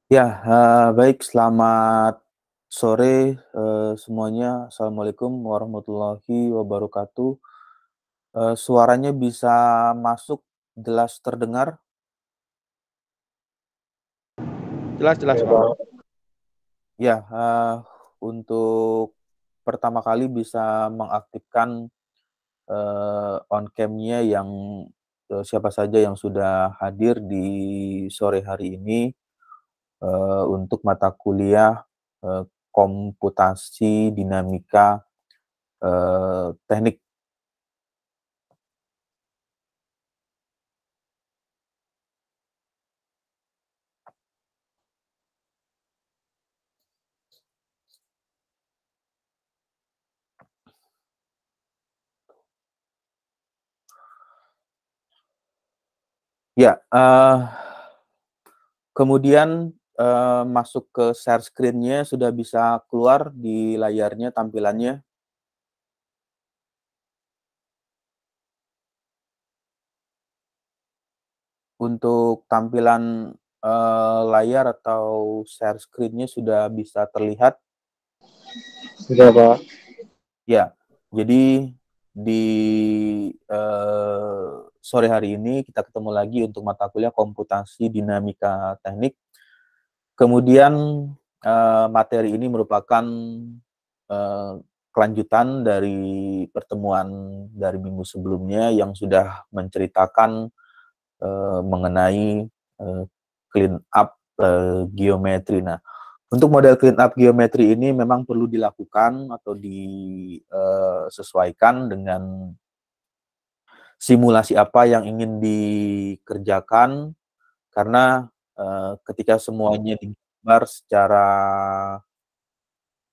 Ya, baik, selamat sore, semuanya. Assalamualaikum warahmatullahi wabarakatuh. Suaranya bisa masuk, jelas terdengar? Jelas-jelas, Ya, Pak. Bang. Ya, untuk pertama kali bisa mengaktifkan, on cam-nya yang, siapa saja yang sudah hadir di sore hari ini, untuk mata kuliah, komputasi dinamika, teknik. Ya, kemudian, masuk ke share screen-nya sudah bisa keluar di layarnya tampilannya. Untuk tampilan, layar atau share screen-nya sudah bisa terlihat? Sudah, Pak. Ya, jadi di, sore hari ini kita ketemu lagi untuk mata kuliah komputasi dinamika teknik. Kemudian, materi ini merupakan, eee, kelanjutan dari pertemuan dari minggu sebelumnya yang sudah menceritakan, mengenai, clean up, geometri. Nah, untuk model clean up geometri ini memang perlu dilakukan atau disesuaikan dengan simulasi apa yang ingin dikerjakan, karena, ketika semuanya digambar secara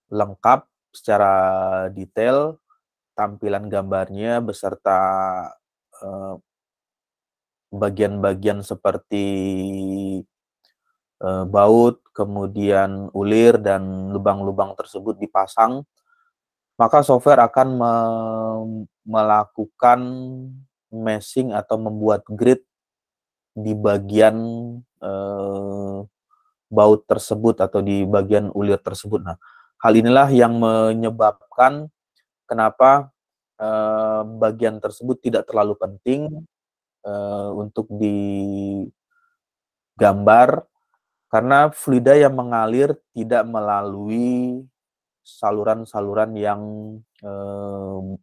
lengkap, secara detail, tampilan gambarnya beserta, eee, bagian-bagian seperti, baut, kemudian ulir dan lubang-lubang tersebut dipasang, maka software akan melakukan meshing atau membuat grid di bagian, eee, baut tersebut atau di bagian ulir tersebut. Nah, hal inilah yang menyebabkan kenapa, bagian tersebut tidak terlalu penting, untuk digambar, karena fluida yang mengalir tidak melalui saluran-saluran yang, eee,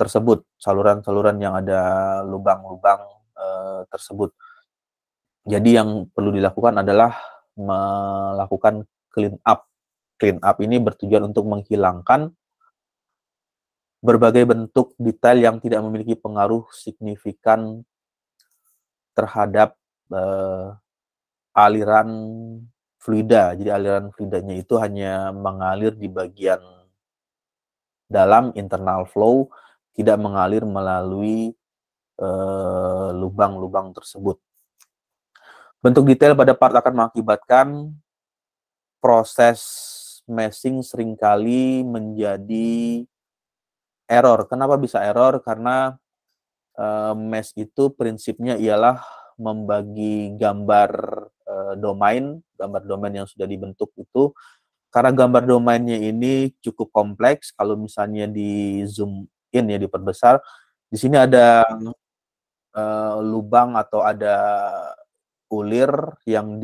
tersebut, saluran-saluran yang ada lubang-lubang, tersebut. Jadi yang perlu dilakukan adalah melakukan clean up. Clean up ini bertujuan untuk menghilangkan berbagai bentuk detail yang tidak memiliki pengaruh signifikan terhadap, aliran fluida. Jadi aliran fluidanya itu hanya mengalir di bagian dalam, internal flow, tidak mengalir melalui, lubang-lubang tersebut. Bentuk detail pada part akan mengakibatkan proses meshing seringkali menjadi error. Kenapa bisa error? Karena, mesh itu prinsipnya ialah membagi gambar, gambar domain yang sudah dibentuk itu, karena gambar domainnya ini cukup kompleks, kalau misalnya di-zoom in ya, diperbesar, di sini ada, lubang atau ada ulir yang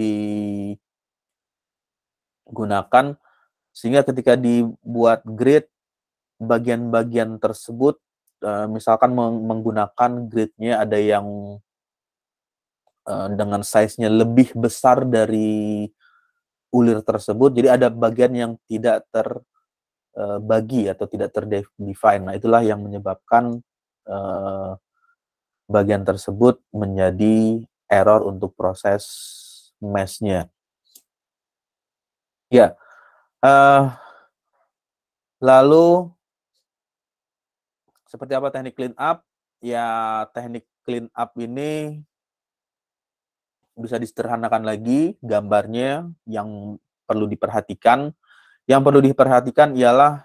digunakan, sehingga ketika dibuat grid, bagian-bagian tersebut, misalkan menggunakan grid-nya ada yang, dengan size-nya lebih besar dari ulir tersebut, jadi ada bagian yang tidak terbagi atau tidak define. Nah, itulah yang menyebabkan, eee, bagian tersebut menjadi error untuk proses mesh-nya. Ya, eee, lalu seperti apa teknik clean up? Ya, teknik clean up ini bisa disederhanakan lagi gambarnya yang perlu diperhatikan. Yang perlu diperhatikan ialah,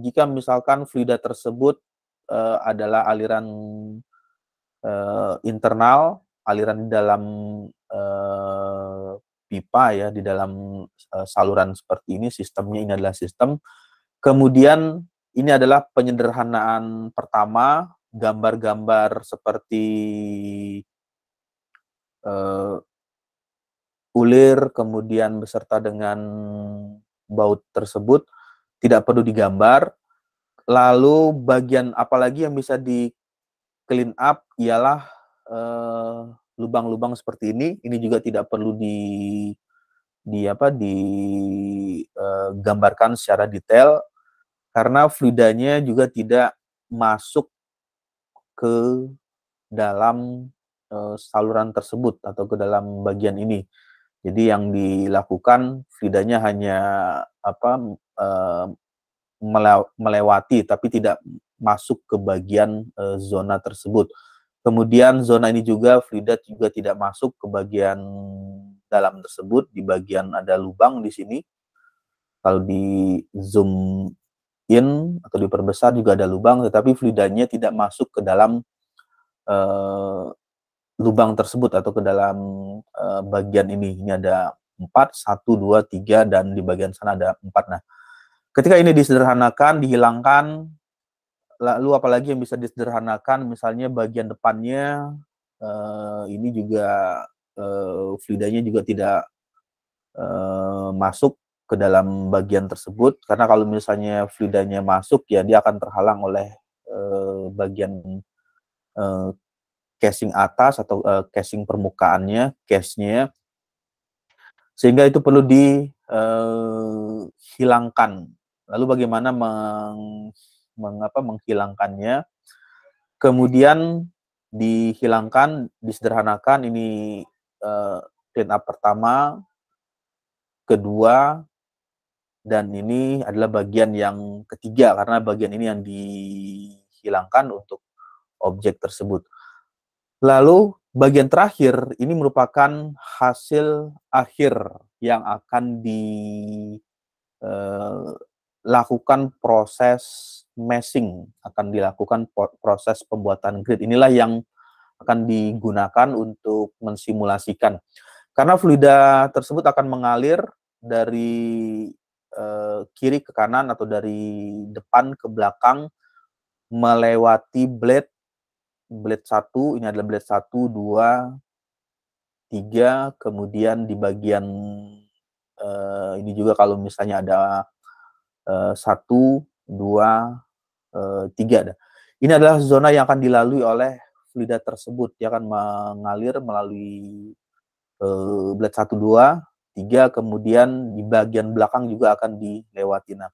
jika misalkan fluida tersebut, adalah aliran, internal, aliran di dalam, pipa ya di dalam saluran seperti ini. Sistemnya ini adalah sistem. Kemudian ini adalah penyederhanaan pertama, gambar-gambar seperti ulir kemudian beserta dengan baut tersebut tidak perlu digambar. Lalu bagian apalagi yang bisa di clean up ialah lubang-lubang seperti ini. Ini juga tidak perlu digambarkan secara detail karena fluidanya juga tidak masuk ke dalam saluran tersebut atau ke dalam bagian ini. Jadi yang dilakukan fluidanya hanya melewati tapi tidak masuk ke bagian zona tersebut. Kemudian zona ini juga fluida juga tidak masuk ke bagian dalam tersebut. Di bagian ada lubang di sini. Kalau di zoom in atau diperbesar juga ada lubang, tetapi fluidanya tidak masuk ke dalam lubang tersebut atau ke dalam bagian ini. Ini ada 4, 1, 2, 3, dan di bagian sana ada 4. Nah, ketika ini disederhanakan, dihilangkan, lalu apalagi yang bisa disederhanakan, misalnya bagian depannya, ini juga fluidanya juga tidak masuk ke dalam bagian tersebut, karena kalau misalnya fluidanya masuk, ya dia akan terhalang oleh bagian casing atas atau casing permukaannya, case-nya, sehingga itu perlu dihilangkan. Lalu bagaimana menghilangkannya? Kemudian dihilangkan, disederhanakan. Ini clean up pertama, kedua, dan ini adalah bagian yang ketiga karena bagian ini yang dihilangkan untuk objek tersebut. Lalu bagian terakhir ini merupakan hasil akhir yang akan dilakukan proses meshing, akan dilakukan proses pembuatan grid. Inilah yang akan digunakan untuk mensimulasikan. Karena fluida tersebut akan mengalir dari kiri ke kanan atau dari depan ke belakang melewati blade 1, ini adalah blade 1, 2, 3, kemudian di bagian ini juga kalau misalnya ada 1, 2, 3. Ini adalah zona yang akan dilalui oleh fluida tersebut. Dia akan mengalir melalui blade 1, 2, 3, kemudian di bagian belakang juga akan dilewati. Nah,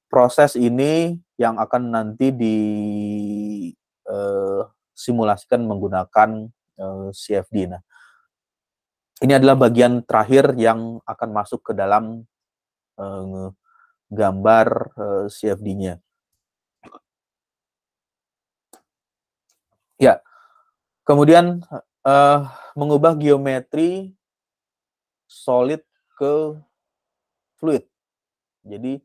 proses ini yang akan nanti disimulasikan menggunakan CFD. Nah, ini adalah bagian terakhir yang akan masuk ke dalam gambar CFD-nya. Ya, kemudian mengubah geometri solid ke fluid. Jadi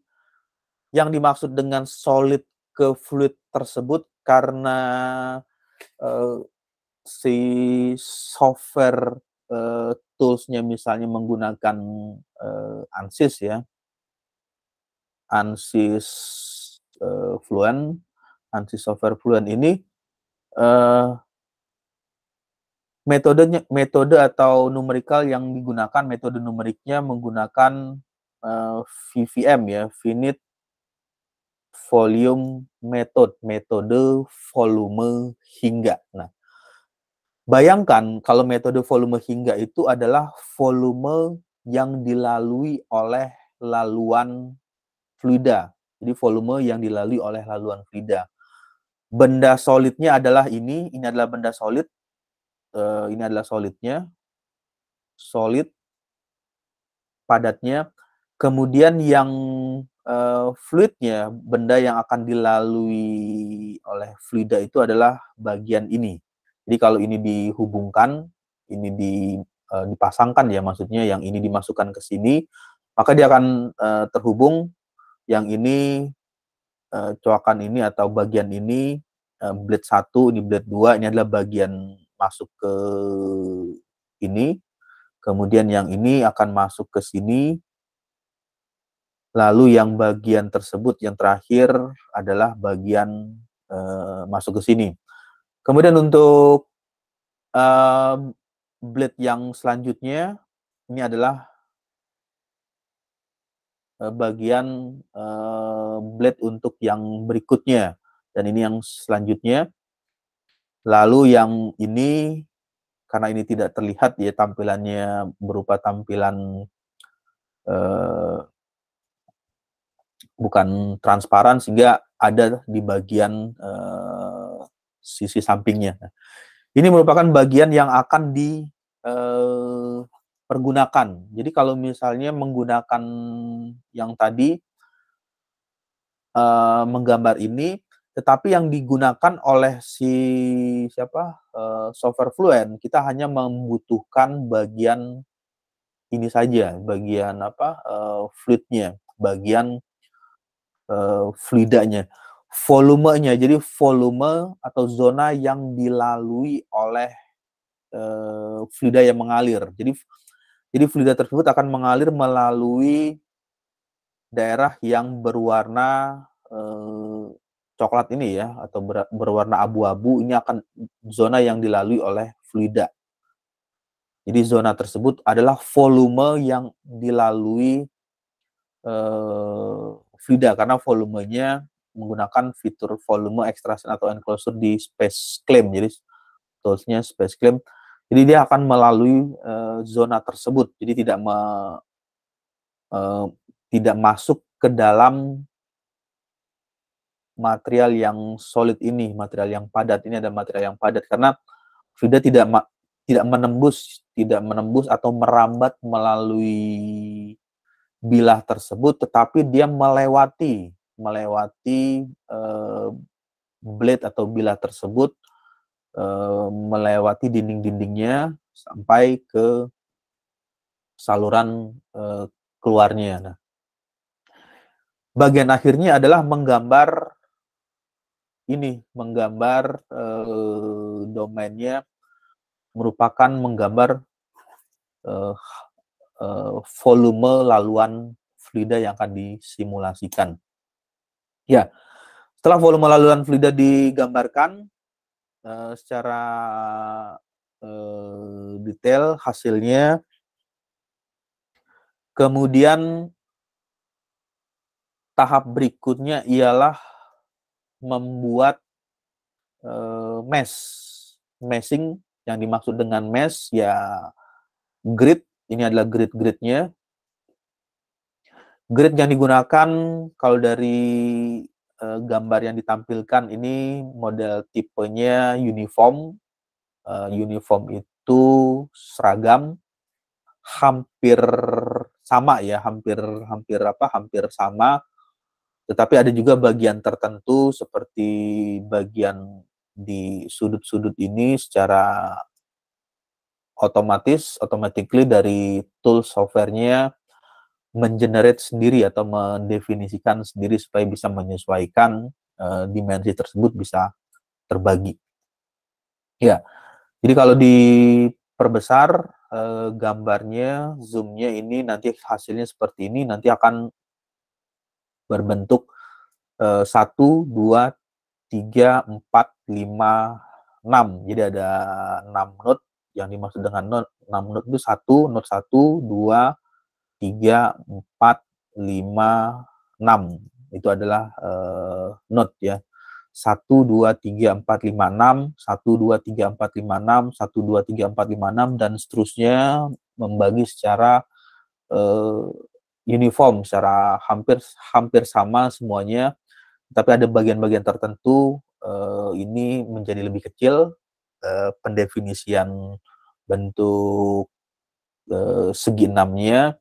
yang dimaksud dengan solid ke fluid tersebut karena si software tools-nya misalnya menggunakan ANSYS ya, ANSYS Fluent, ANSYS Software Fluent ini metode atau numerical yang digunakan, metode numeriknya menggunakan VVM ya, finite volume method, metode volume hingga. Nah, bayangkan kalau metode volume hingga itu adalah volume yang dilalui oleh laluan fluida. Jadi volume yang dilalui oleh laluan fluida. Benda solidnya adalah ini adalah benda solid. Ini adalah solidnya, solid, padatnya. Kemudian yang fluidnya, benda yang akan dilalui oleh fluida itu adalah bagian ini. Jadi kalau ini dihubungkan, ini dipasangkan ya, maksudnya yang ini dimasukkan ke sini, maka dia akan terhubung. Yang ini coakan ini atau bagian ini blade 1, ini blade 2, ini adalah bagian masuk ke ini. Kemudian yang ini akan masuk ke sini. Lalu yang bagian tersebut yang terakhir adalah bagian masuk ke sini. Kemudian untuk blade yang selanjutnya, ini adalah bagian blade untuk yang berikutnya. Dan ini yang selanjutnya. Lalu yang ini, karena ini tidak terlihat ya tampilannya berupa tampilan bukan transparan, sehingga ada di bagian sisi sampingnya. Ini merupakan bagian yang akan dipergunakan. Jadi kalau misalnya menggunakan yang tadi menggambar ini, tetapi yang digunakan oleh si software Fluent, kita hanya membutuhkan bagian ini saja, bagian fluidnya, bagian fluidanya, volumenya. Jadi volume atau zona yang dilalui oleh fluida yang mengalir. Jadi fluida tersebut akan mengalir melalui daerah yang berwarna coklat ini ya, atau berwarna abu-abu. Ini akan zona yang dilalui oleh fluida. Jadi zona tersebut adalah volume yang dilalui fluida, karena volumenya menggunakan fitur volume extraction atau enclosure di space claim. Jadi toolsnya space claim. Jadi dia akan melalui zona tersebut. Jadi tidak masuk ke dalam material yang solid ini, material yang padat. Ini ada material yang padat karena fluida tidak menembus atau merambat melalui bilah tersebut, tetapi dia melewati blade atau bilah tersebut, melewati dinding-dindingnya sampai ke saluran keluarnya. Nah, bagian akhirnya adalah menggambar domainnya, merupakan menggambar volume laluan fluida yang akan disimulasikan. Ya, setelah volume laluan fluida digambarkan secara detail hasilnya, kemudian tahap berikutnya ialah membuat meshing. Yang dimaksud dengan mesh ya grid. Ini adalah grid-gridnya. Grid yang digunakan kalau dari gambar yang ditampilkan ini model tipenya uniform. Uniform itu seragam, hampir sama ya, hampir sama. Tetapi ada juga bagian tertentu seperti bagian di sudut-sudut ini secara automatically dari tool software-nya mengenerate sendiri atau mendefinisikan sendiri supaya bisa menyesuaikan dimensi tersebut bisa terbagi. Ya, jadi kalau diperbesar gambarnya, zoom-nya ini nanti hasilnya seperti ini, nanti akan berbentuk 1, 2, 3, 4, 5, 6. Jadi ada 6 node. Yang dimaksud dengan 6 node itu 1, node 1, 2, 3, 4, 5, 6. Itu adalah node ya. 1, 2, 3, 4, 5, 6, 1, 2, 3, 4, 5, 6, 1, 2, 3, 4, 5, 6, dan seterusnya membagi secara uniform, secara hampir sama semuanya. Tapi ada bagian-bagian tertentu ini menjadi lebih kecil, pendefinisian bentuk segi enamnya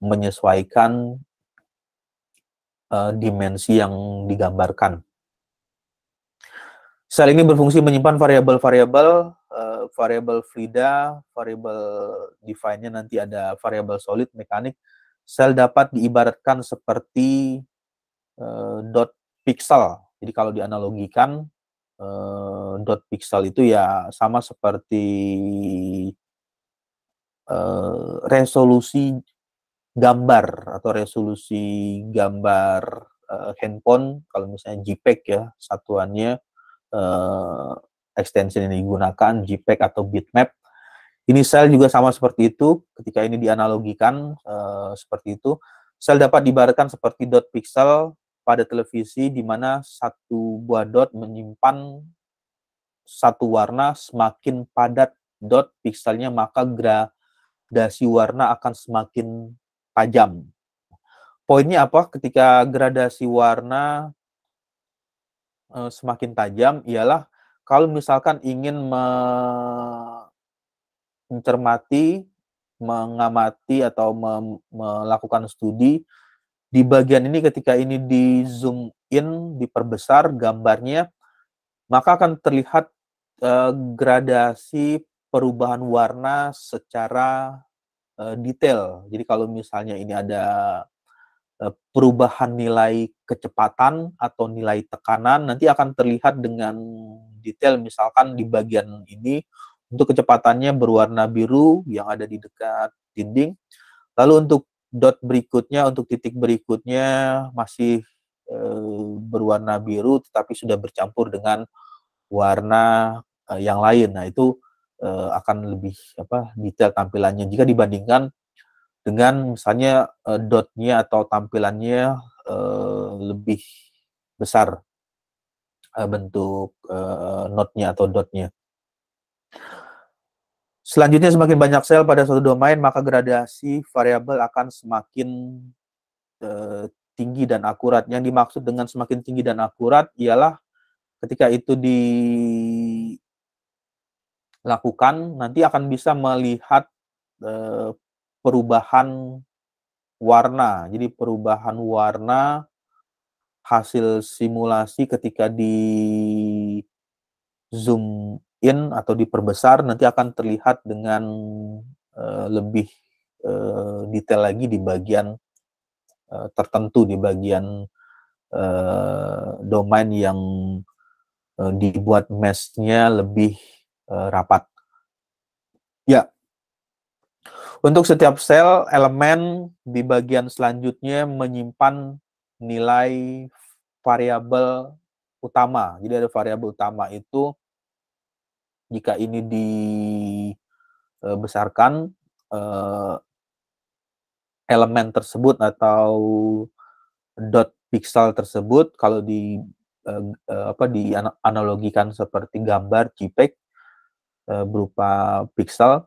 menyesuaikan dimensi yang digambarkan. Sel ini berfungsi menyimpan variabel-variabel, variabel fluida, variabel define-nya nanti ada variabel solid, mekanik. Sel dapat diibaratkan seperti dot pixel. Jadi kalau dianalogikan, dot pixel itu ya sama seperti resolusi gambar atau resolusi gambar handphone, kalau misalnya JPEG ya satuannya, extension yang digunakan JPEG atau bitmap. Ini sel juga sama seperti itu, ketika ini dianalogikan seperti itu. Sel dapat diibaratkan seperti dot pixel pada televisi, di mana satu buah dot menyimpan satu warna. Semakin padat dot pixelnya, maka gradasi warna akan semakin tajam. Poinnya apa? Ketika gradasi warna semakin tajam, ialah kalau misalkan ingin mencermati, mengamati, atau melakukan studi di bagian ini, ketika ini di zoom in, diperbesar gambarnya, maka akan terlihat gradasi perubahan warna secara detail. Jadi kalau misalnya ini ada perubahan nilai kecepatan atau nilai tekanan, nanti akan terlihat dengan detail. Misalkan di bagian ini untuk kecepatannya berwarna biru yang ada di dekat dinding, lalu untuk dot berikutnya, untuk titik berikutnya masih berwarna biru tetapi sudah bercampur dengan warna yang lain. Nah, itu akan lebih detail tampilannya jika dibandingkan dengan misalnya dotnya atau tampilannya lebih besar bentuk notnya atau dotnya. Selanjutnya, semakin banyak sel pada suatu domain, maka gradasi variabel akan semakin tinggi dan akurat. Yang dimaksud dengan semakin tinggi dan akurat ialah ketika itu dilakukan, nanti akan bisa melihat perubahan warna. Jadi perubahan warna hasil simulasi ketika di zoom in atau diperbesar, nanti akan terlihat dengan lebih detail lagi di bagian tertentu, di bagian domain yang dibuat mesh-nya lebih rapat. Ya, untuk setiap sel, elemen di bagian selanjutnya menyimpan nilai variabel utama. Jadi ada variabel utama itu, jika ini dibesarkan, elemen tersebut atau dot pixel tersebut, kalau dianalogikan seperti gambar JPEG berupa pixel,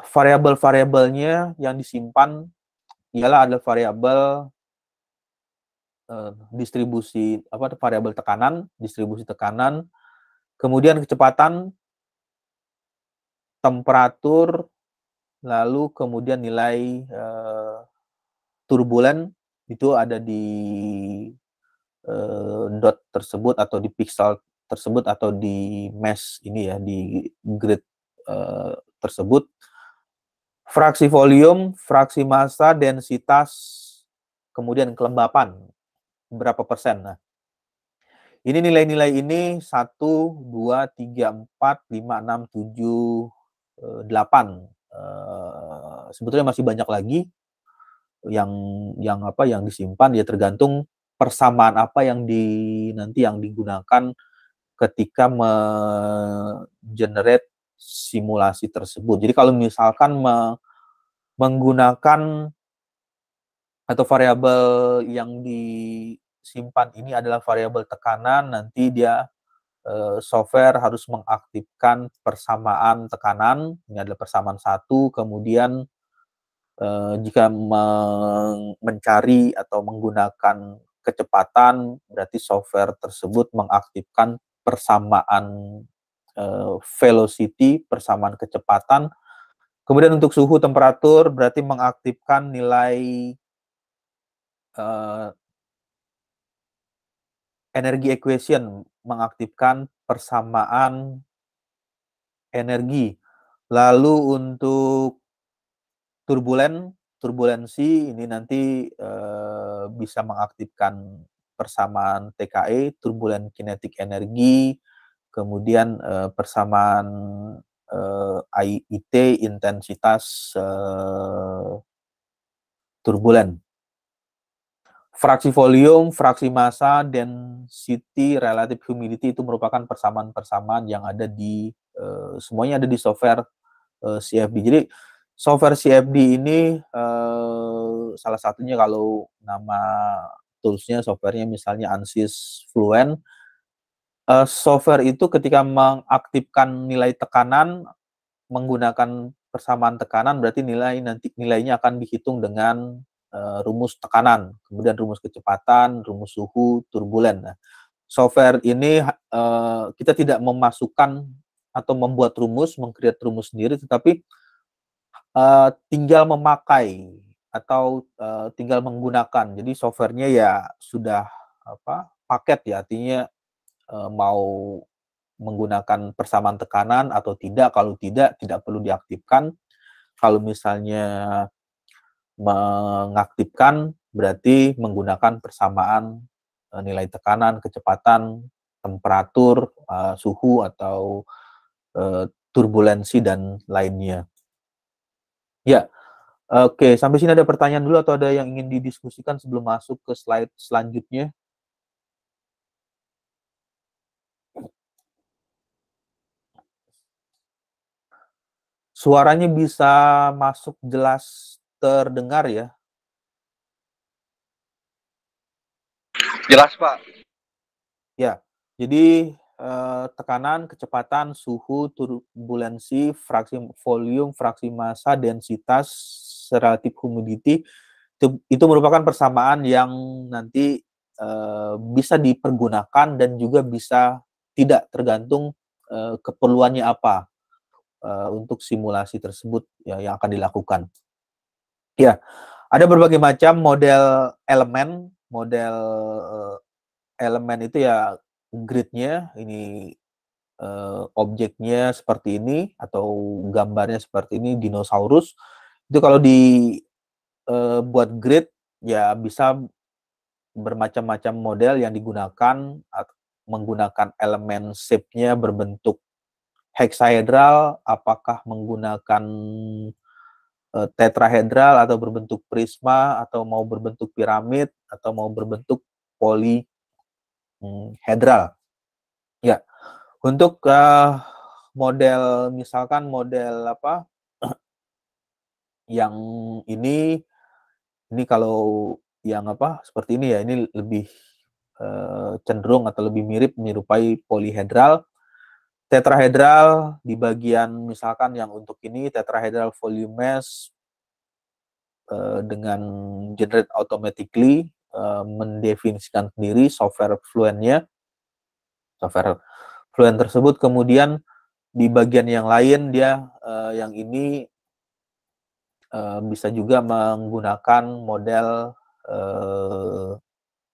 variabel-variabelnya yang disimpan ialah ada variabel distribusi variabel tekanan, distribusi tekanan, kemudian kecepatan, temperatur, lalu kemudian nilai turbulen itu ada di dot tersebut atau di pixel tersebut atau di mesh ini ya, di grid tersebut. Fraksi volume, fraksi massa, densitas, kemudian kelembapan berapa persen. Nah, ini nilai-nilai ini 1, 2, 3, 4, 5, 6, 7, 8. Sebetulnya masih banyak lagi yang disimpan, ya tergantung persamaan apa yang nanti yang digunakan ketika generate simulasi tersebut. Jadi kalau misalkan menggunakan atau variabel yang disimpan ini adalah variabel tekanan, nanti dia software harus mengaktifkan persamaan tekanan. Ini adalah persamaan 1, kemudian jika mencari atau menggunakan kecepatan, berarti software tersebut mengaktifkan persamaan velocity, persamaan kecepatan. Kemudian untuk suhu, temperatur, berarti mengaktifkan nilai energi equation, mengaktifkan persamaan energi. Lalu untuk turbulensi, ini nanti bisa mengaktifkan persamaan TKE, turbulen kinetic energi, kemudian persamaan IT intensitas turbulen. Fraksi volume, fraksi massa, density, relative humidity itu merupakan persamaan-persamaan yang ada di semuanya ada di software CFD. Jadi software CFD ini salah satunya kalau nama toolsnya softwarenya misalnya ANSYS Fluent. Software itu ketika mengaktifkan nilai tekanan menggunakan persamaan tekanan berarti nilainya akan dihitung dengan rumus tekanan, kemudian rumus kecepatan, rumus suhu, turbulen. Nah, software ini kita tidak memasukkan atau membuat rumus, meng-create rumus sendiri, tetapi tinggal memakai atau tinggal menggunakan. Jadi softwarenya ya sudah paket ya, artinya mau menggunakan persamaan tekanan atau tidak. Kalau tidak perlu diaktifkan. Kalau misalnya mengaktifkan berarti menggunakan persamaan nilai tekanan, kecepatan, temperatur, suhu atau turbulensi dan lainnya. Ya, oke, sampai sini ada pertanyaan dulu atau ada yang ingin didiskusikan sebelum masuk ke slide selanjutnya? Suaranya bisa masuk jelas terdengar ya? Jelas, Pak. Ya, jadi tekanan, kecepatan, suhu, turbulensi, fraksi volume, fraksi massa, densitas, relative humidity, itu merupakan persamaan yang nanti bisa dipergunakan dan juga bisa tidak, tergantung keperluannya apa untuk simulasi tersebut ya, yang akan dilakukan. Ya, ada berbagai macam model elemen. Model elemen itu ya grid-nya, ini objeknya seperti ini atau gambarnya seperti ini, dinosaurus. Itu kalau buat grid ya bisa bermacam-macam model yang digunakan, menggunakan elemen shape-nya berbentuk hexahedral, apakah menggunakan tetrahedral atau berbentuk prisma, atau mau berbentuk piramid, atau mau berbentuk polihedral. Ya, untuk model misalkan model yang ini kalau yang seperti ini ya, ini lebih cenderung atau lebih mirip menyerupai polihedral. Tetrahedral di bagian misalkan yang untuk ini tetrahedral volume mass dengan generate automatically, mendefinisikan sendiri software Fluent-nya, software Fluent tersebut. Kemudian di bagian yang lain dia yang ini bisa juga menggunakan model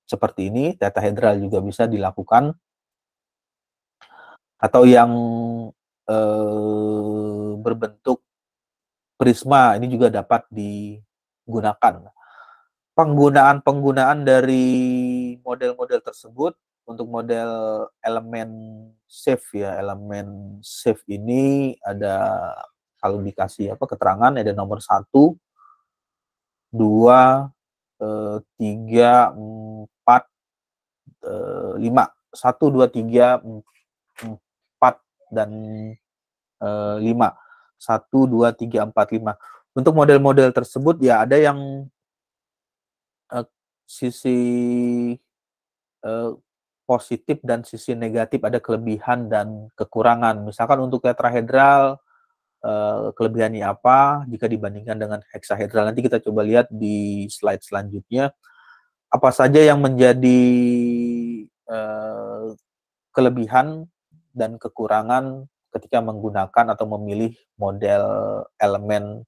seperti ini, tetrahedral juga bisa dilakukan, atau yang berbentuk prisma ini juga dapat digunakan. Penggunaan dari model-model tersebut untuk model elemen shape ya, elemen shape ini ada, kalau dikasih keterangan ada nomor 1, 2, 3, 4, 5. 1, 2, 3, 4, dan 5. 1, 2, 3, 4, 5. Untuk model-model tersebut ya ada yang sisi positif dan sisi negatif, ada kelebihan dan kekurangan. Misalkan untuk tetrahedral, kelebihannya apa jika dibandingkan dengan hexahedral. Nanti kita coba lihat di slide selanjutnya apa saja yang menjadi kelebihan dan kekurangan ketika menggunakan atau memilih model elemen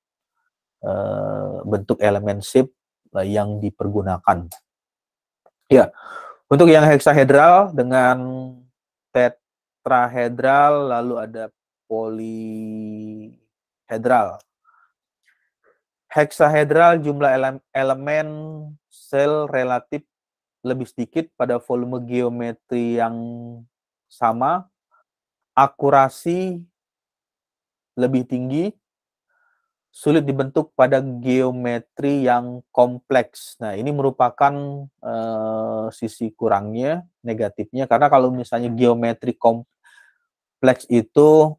bentuk elemen shape yang dipergunakan. Ya, untuk yang hexahedral dengan tetrahedral, lalu ada polihedral. Hexahedral jumlah elemen sel relatif lebih sedikit pada volume geometri yang sama, akurasi lebih tinggi, sulit dibentuk pada geometri yang kompleks. Nah, ini merupakan sisi kurangnya, negatifnya, karena kalau misalnya geometri kompleks itu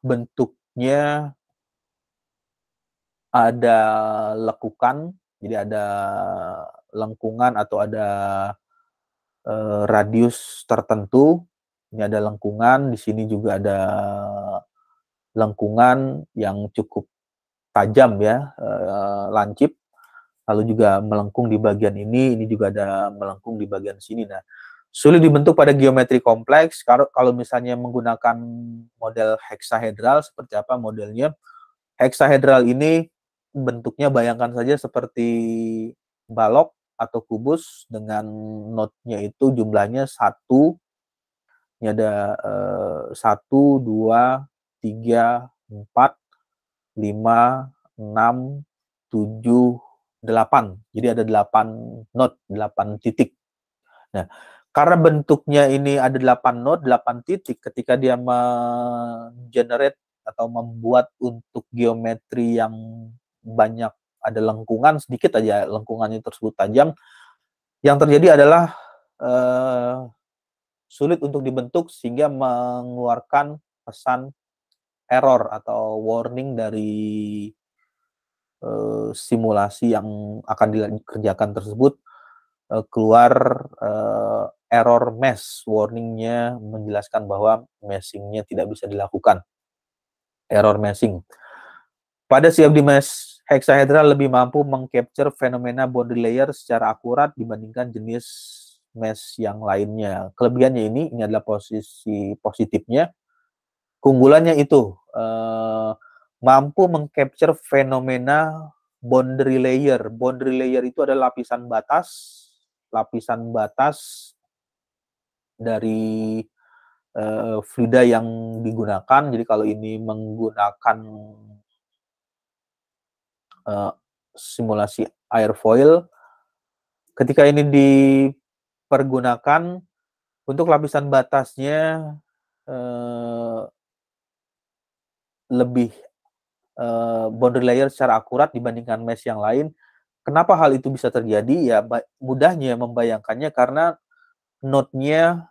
bentuknya ada lekukan, jadi ada lengkungan atau ada radius tertentu. Ini ada lengkungan, di sini juga ada lengkungan yang cukup tajam ya, lancip, lalu juga melengkung di bagian ini juga ada melengkung di bagian sini. Nah, sulit dibentuk pada geometri kompleks. Kalau misalnya menggunakan model heksahedral, seperti apa modelnya? Heksahedral ini bentuknya bayangkan saja seperti balok atau kubus dengan notnya itu jumlahnya 1, ini ada 1, 2, 3, 4, 5, 6, 7, 8. Jadi ada 8 not, 8 titik. Nah, karena bentuknya ini ada 8 not, 8 titik, ketika dia generate atau membuat untuk geometri yang banyak ada lengkungan, sedikit aja lengkungannya tersebut tajam, yang terjadi adalah sulit untuk dibentuk sehingga mengeluarkan pesan error atau warning dari simulasi yang akan dikerjakan tersebut, keluar error mesh, warningnya menjelaskan bahwa meshing-nya tidak bisa dilakukan, error meshing. Pada CFD mesh hexahedral lebih mampu mengcapture fenomena boundary layer secara akurat dibandingkan jenis mesh yang lainnya. Kelebihannya ini adalah posisi positifnya. Keunggulannya itu mampu mengcapture fenomena boundary layer. Boundary layer itu adalah lapisan batas dari fluida yang digunakan. Jadi kalau ini menggunakan simulasi airfoil, ketika ini dipergunakan untuk lapisan batasnya lebih boundary layer secara akurat dibandingkan mesh yang lain. Kenapa hal itu bisa terjadi? Ya mudahnya membayangkannya karena node-nya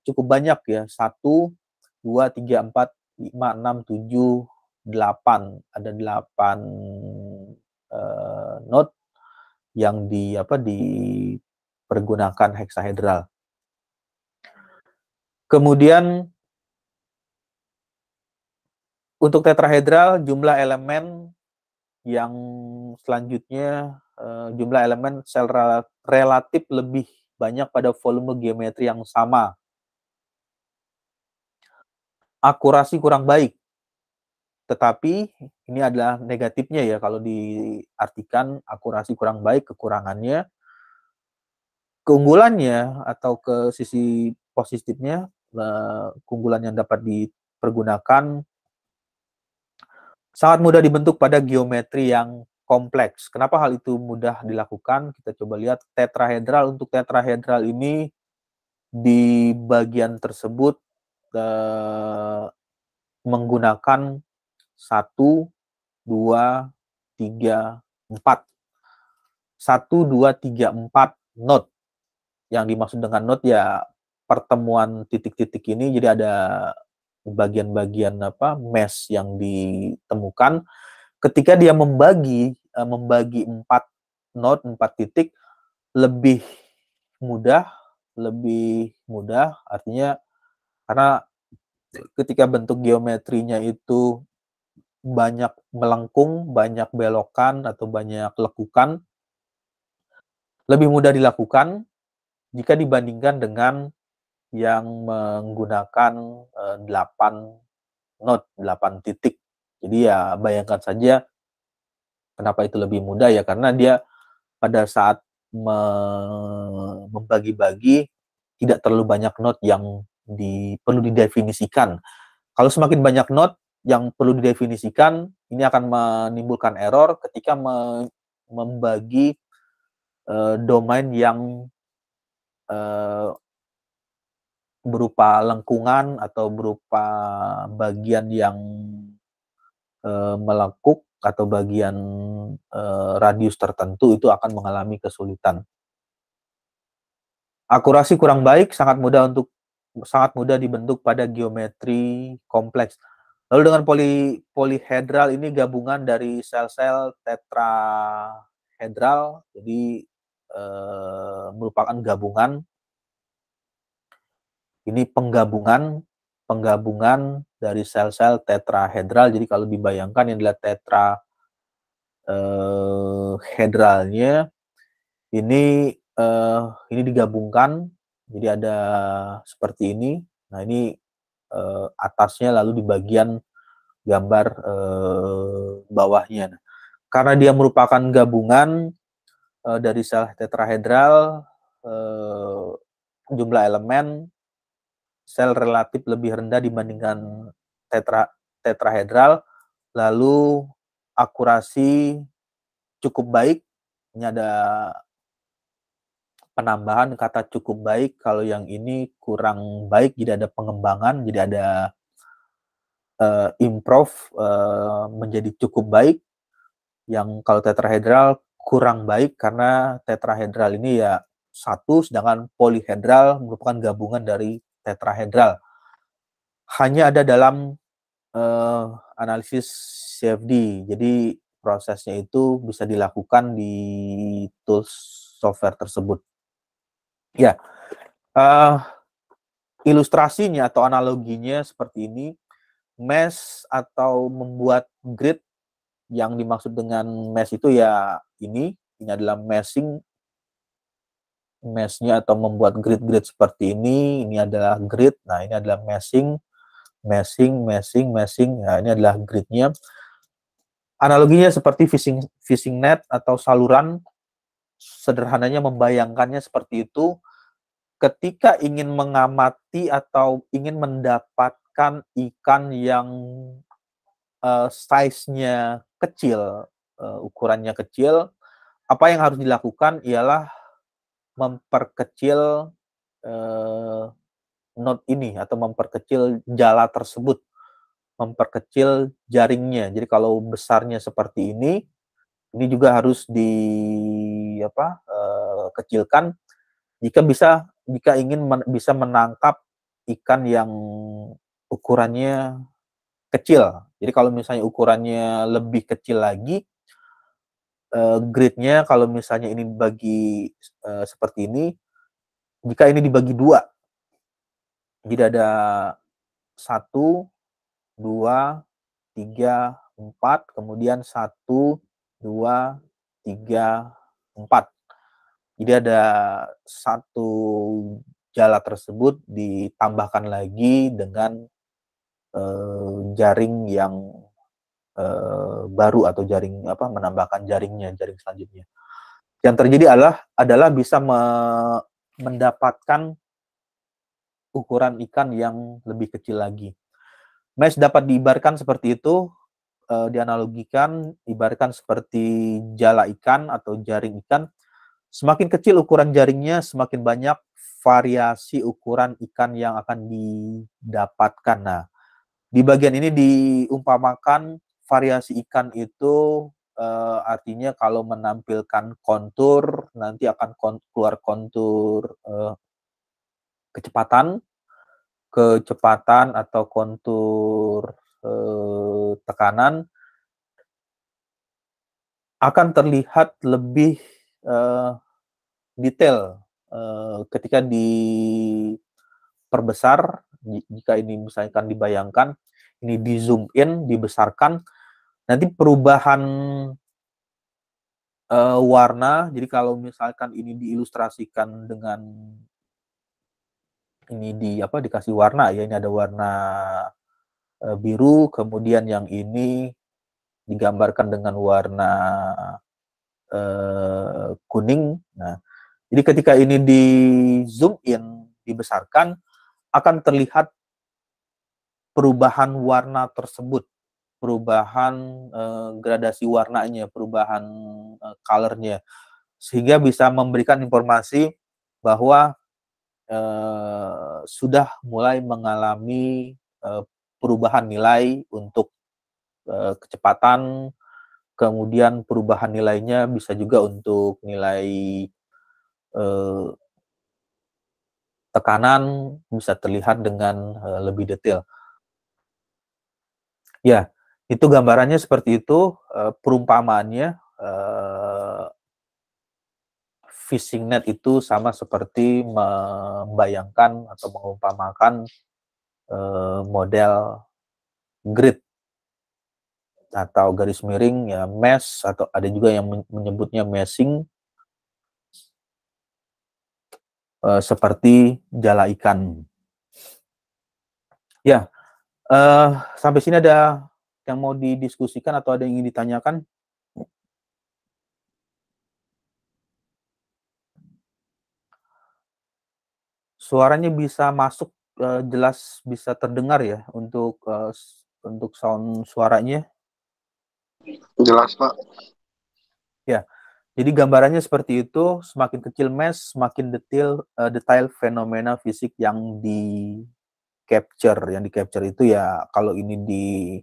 cukup banyak ya, 1, 2, 3, 4, 5, 6, 7, 8. Ada 8 node yang dipergunakan heksahedral. Kemudian untuk tetrahedral jumlah elemen yang selanjutnya, jumlah elemen sel relatif lebih banyak pada volume geometri yang sama. Akurasi kurang baik, tetapi ini adalah negatifnya ya kalau diartikan akurasi kurang baik, kekurangannya. Keunggulannya atau ke sisi positifnya, keunggulan yang dapat dipergunakan sangat mudah dibentuk pada geometri yang kompleks. Kenapa hal itu mudah dilakukan? Kita coba lihat tetrahedral. Untuk tetrahedral ini di bagian tersebut menggunakan 1, 2, 3, 4. 1, 2, 3, 4 node. Yang dimaksud dengan node ya pertemuan titik-titik ini, jadi ada bagian-bagian mesh yang ditemukan. Ketika dia membagi 4 node, 4 titik, lebih mudah, artinya karena ketika bentuk geometrinya itu banyak melengkung, banyak belokan, atau banyak lekukan, lebih mudah dilakukan jika dibandingkan dengan yang menggunakan 8 node, 8 titik. Jadi ya bayangkan saja kenapa itu lebih mudah ya, karena dia pada saat membagi-bagi tidak terlalu banyak node yang perlu didefinisikan. Kalau semakin banyak node yang perlu didefinisikan, ini akan menimbulkan error ketika membagi domain yang berupa lengkungan atau berupa bagian yang melengkung atau bagian radius tertentu itu akan mengalami kesulitan. Akurasi kurang baik sangat mudah dibentuk pada geometri kompleks. Lalu dengan polihedral ini gabungan dari sel-sel tetrahedral, jadi merupakan gabungan. Ini penggabungan dari sel-sel tetrahedral. Jadi kalau dibayangkan ini adalah hedralnya, ini digabungkan, jadi ada seperti ini. Nah ini atasnya, lalu di bagian gambar bawahnya. Nah, karena dia merupakan gabungan dari sel tetrahedral, jumlah elemen sel relatif lebih rendah dibandingkan tetrahedral, lalu akurasi cukup baik. Ini ada penambahan kata cukup baik, kalau yang ini kurang baik, jadi ada pengembangan, jadi ada improve menjadi cukup baik. Yang kalau tetrahedral kurang baik karena tetrahedral ini ya satu, sedangkan polihedral merupakan gabungan dari tetrahedral. Hanya ada dalam analisis CFD, jadi prosesnya itu bisa dilakukan di tools software tersebut. Ya, ilustrasinya atau analoginya seperti ini. Mesh atau membuat grid, yang dimaksud dengan mesh itu ya ini adalah meshnya atau membuat grid-grid seperti ini adalah grid. Nah ini adalah meshing. Nah ini adalah gridnya. Analoginya seperti fishing net atau saluran. Sederhananya membayangkannya seperti itu. Ketika ingin mengamati atau ingin mendapatkan ikan yang size-nya kecil, ukurannya kecil, apa yang harus dilakukan ialah memperkecil knot ini atau memperkecil jala tersebut, memperkecil jaringnya. Jadi kalau besarnya seperti ini juga harus kecilkan jika ingin bisa menangkap ikan yang ukurannya kecil. Jadi kalau misalnya ukurannya lebih kecil lagi, gridnya kalau misalnya ini dibagi seperti ini, jika ini dibagi dua, jadi ada 1, 2, 3, 4, kemudian 1, 2, 3, 4. Jadi ada satu jala tersebut ditambahkan lagi dengan jaring yang baru atau jaring menambahkan jaring selanjutnya. Yang terjadi adalah bisa mendapatkan ukuran ikan yang lebih kecil lagi. Mesh dapat diibaratkan seperti itu, dianalogikan ibaratkan seperti jala ikan atau jaring ikan. Semakin kecil ukuran jaringnya, semakin banyak variasi ukuran ikan yang akan didapatkan. Nah, di bagian ini diumpamakan variasi ikan itu artinya kalau menampilkan kontur, nanti akan keluar kontur kecepatan atau kontur tekanan, akan terlihat lebih detail ketika diperbesar. Jika ini misalkan dibayangkan, ini di zoom in, dibesarkan, nanti perubahan warna. Jadi kalau misalkan ini diilustrasikan dengan ini dikasih warna ya, ini ada warna biru, kemudian yang ini digambarkan dengan warna kuning. Nah, jadi ketika ini di zoom in, dibesarkan, akan terlihat perubahan warna tersebut, perubahan gradasi warnanya, perubahan color-nya, sehingga bisa memberikan informasi bahwa sudah mulai mengalami perubahan nilai untuk kecepatan, kemudian perubahan nilainya bisa juga untuk nilai tekanan bisa terlihat dengan lebih detail. Ya, itu gambarannya seperti itu, perumpamaannya, fishing net itu sama seperti membayangkan atau mengumpamakan model grid atau garis miring, ya mesh, atau ada juga yang menyebutnya meshing, seperti jala ikan. Ya, sampai sini ada yang mau didiskusikan atau ada yang ingin ditanyakan? Suaranya bisa masuk, jelas bisa terdengar ya untuk sound suaranya? Jelas, Pak. Ya, jadi gambarannya seperti itu, semakin kecil mesh, semakin detail fenomena fisik yang di-capture itu ya kalau ini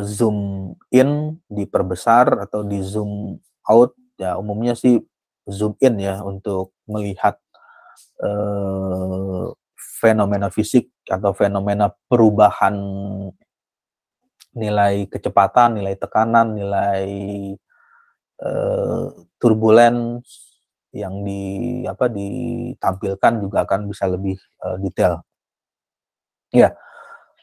zoom in, diperbesar atau di zoom out, ya umumnya sih zoom in ya untuk melihat fenomena fisik atau fenomena perubahan nilai kecepatan, nilai tekanan, nilai turbulence yang ditampilkan juga akan bisa lebih detail. Ya,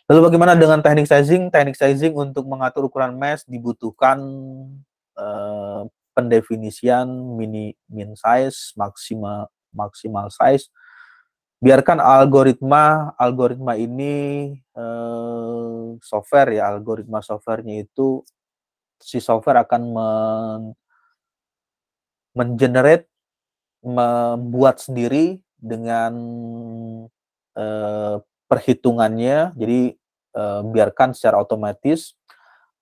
lalu bagaimana dengan teknik sizing? Teknik sizing untuk mengatur ukuran mesh dibutuhkan pendefinisian min size, maksimal size. Biarkan algoritma ini software ya, algoritma softwarenya itu si software akan membuat sendiri dengan perhitungannya. Jadi biarkan secara otomatis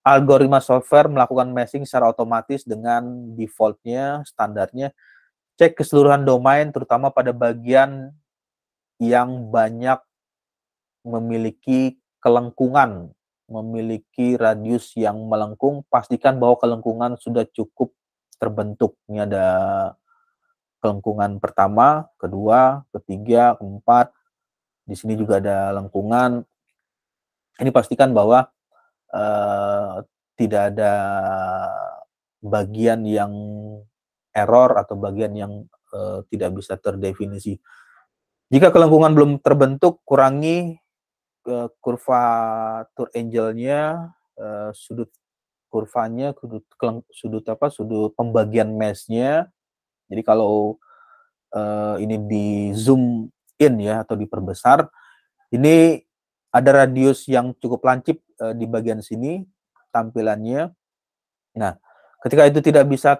algoritma software melakukan meshing secara otomatis dengan defaultnya, standarnya. Cek keseluruhan domain, terutama pada bagian yang banyak memiliki kelengkungan, memiliki radius yang melengkung. Pastikan bahwa kelengkungan sudah cukup terbentuk. Ini ada kelengkungan pertama, kedua, ketiga, keempat. Di sini juga ada lengkungan. Ini pastikan bahwa tidak ada bagian yang error atau bagian yang tidak bisa terdefinisi. Jika kelengkungan belum terbentuk, kurangi kurvatur angle-nya, sudut kurvanya, sudut pembagian mesh-nya. Jadi kalau ini di zoom in ya atau diperbesar, ini ada radius yang cukup lancip di bagian sini tampilannya. Nah, ketika itu tidak bisa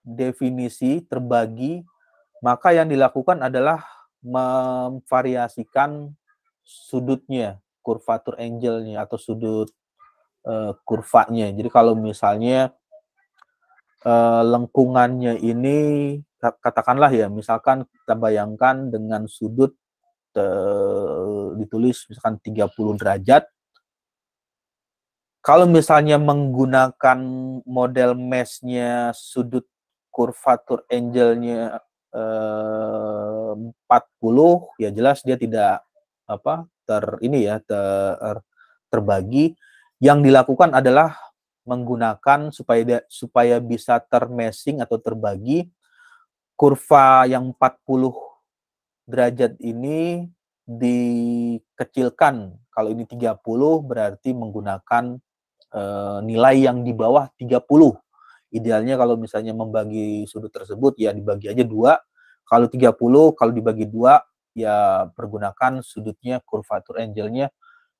terdefinisi, terbagi, maka yang dilakukan adalah memvariasikan sudutnya, kurvatur angle-nya atau sudut kurvanya. Jadi kalau misalnya lengkungannya ini katakanlah ya, misalkan kita bayangkan dengan sudut ditulis misalkan 30 derajat. Kalau misalnya menggunakan model mesh-nya sudut kurvatur angle-nya 40, ya jelas dia tidak terbagi. Yang dilakukan adalah menggunakan supaya bisa termeshing atau terbagi, kurva yang 40 derajat ini dikecilkan. Kalau ini 30 berarti menggunakan nilai yang di bawah 30. Idealnya kalau misalnya membagi sudut tersebut ya dibagi aja 2. Kalau 30, kalau dibagi 2 ya pergunakan sudutnya kurvatur angle-nya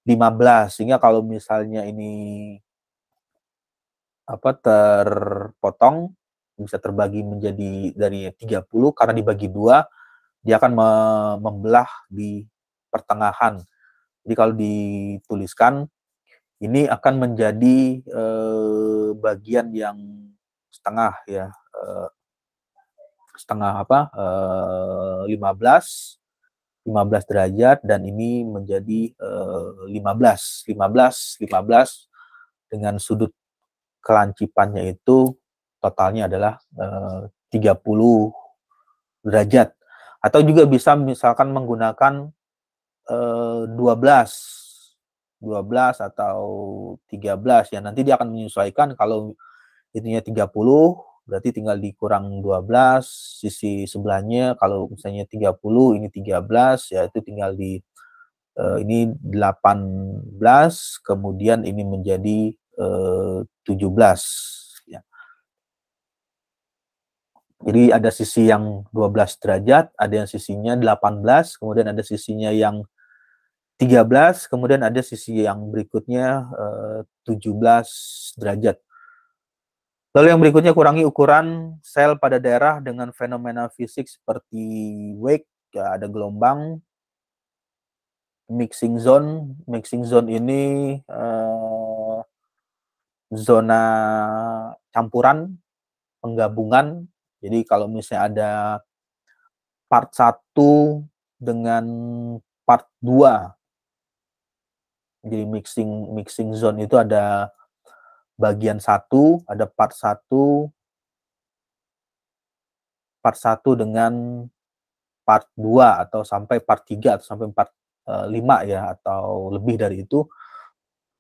15. Sehingga kalau misalnya ini terpotong, bisa terbagi menjadi dari 30 karena dibagi 2, dia akan membelah di pertengahan. Jadi kalau dituliskan, ini akan menjadi bagian yang setengah ya. setengah 15 derajat, dan ini menjadi 15 dengan sudut kelancipannya itu totalnya adalah 30 derajat. Atau juga bisa misalkan menggunakan 12 atau 13 ya, nanti dia akan menyesuaikan. Kalau itunya 30 berarti tinggal dikurang 12 sisi sebelahnya. Kalau misalnya 30 ini 13 ya, itu tinggal di ini 18, kemudian ini menjadi 17 ya. Jadi ada sisi yang 12 derajat, ada yang sisinya 18, kemudian ada sisinya yang 13, kemudian ada sisi yang berikutnya 17 derajat. Lalu yang berikutnya, kurangi ukuran sel pada daerah dengan fenomena fisik seperti wake, ya, ada gelombang, mixing zone. Mixing zone ini zona campuran, penggabungan. Jadi kalau misalnya ada part 1 dengan part 2, jadi mixing zone itu ada bagian 1, ada part 1 dengan part 2 atau sampai part 3 atau sampai part 5 ya, atau lebih dari itu.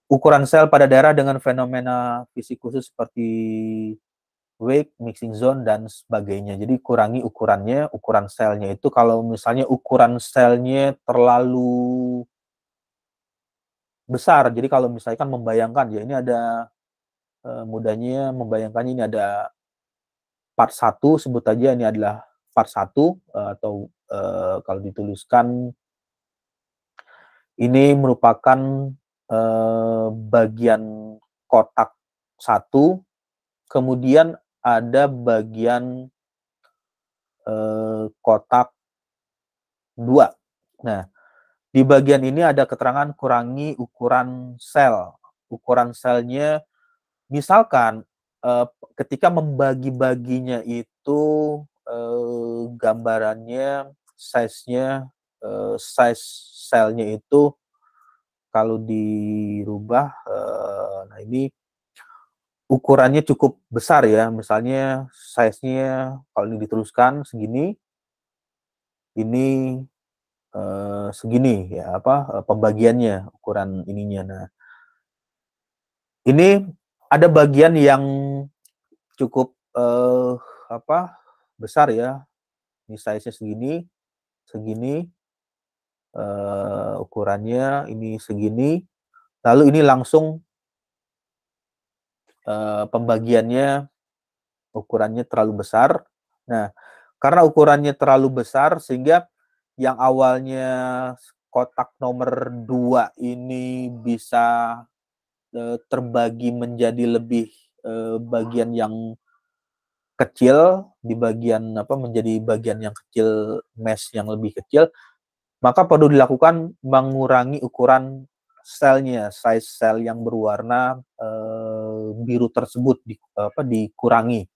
Ukuran sel pada daerah dengan fenomena fisik khusus seperti wake, mixing zone, dan sebagainya. Jadi kurangi ukurannya, ukuran selnya itu. Kalau misalnya ukuran selnya terlalu besar, jadi kalau misalkan membayangkan ya, ini ada mudahnya membayangkannya, ini ada part 1, sebut aja ini adalah part 1, atau kalau dituliskan ini merupakan bagian kotak 1, kemudian ada bagian kotak 2. Nah, di bagian ini ada keterangan kurangi ukuran sel. Ukuran selnya, misalkan ketika membagi-baginya itu gambarannya, size-nya, size selnya itu kalau dirubah, nah ini ukurannya cukup besar ya, misalnya size-nya kalau ini diteruskan segini, ini segini ya, pembagiannya, ukuran ininya. Nah, ini ada bagian yang cukup besar ya, ini size-nya segini, ukurannya ini segini, lalu ini langsung pembagiannya ukurannya terlalu besar. Nah, karena ukurannya terlalu besar sehingga yang awalnya kotak nomor 2 ini bisa terbagi menjadi lebih bagian yang kecil, di bagian menjadi bagian yang kecil, mesh yang lebih kecil, maka perlu dilakukan mengurangi ukuran selnya, size sel yang berwarna biru tersebut dikurangi.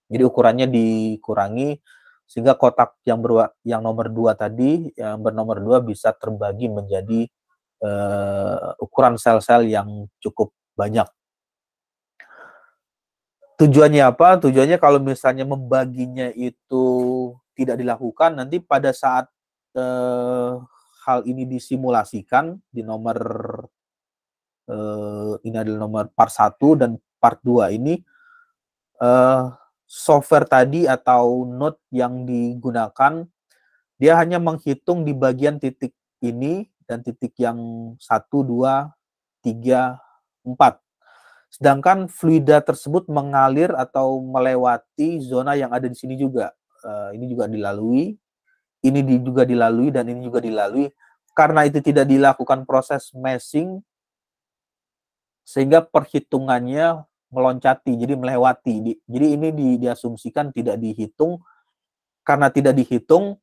Jadi ukurannya dikurangi sehingga kotak yang nomor 2 tadi, yang bernomor 2 bisa terbagi menjadi ukuran sel-sel yang cukup banyak. Tujuannya apa? Tujuannya kalau misalnya membaginya itu tidak dilakukan, nanti pada saat hal ini disimulasikan di nomor ini adalah nomor part 1 dan part 2 ini, software tadi atau node yang digunakan, dia hanya menghitung di bagian titik ini dan titik yang 1, 2, 3, 4. Sedangkan fluida tersebut mengalir atau melewati zona yang ada di sini juga. Ini juga dilalui, ini juga dilalui, dan ini juga dilalui. Karena itu tidak dilakukan proses meshing, sehingga perhitungannya meloncati, jadi melewati. Jadi ini diasumsikan tidak dihitung. Karena tidak dihitung,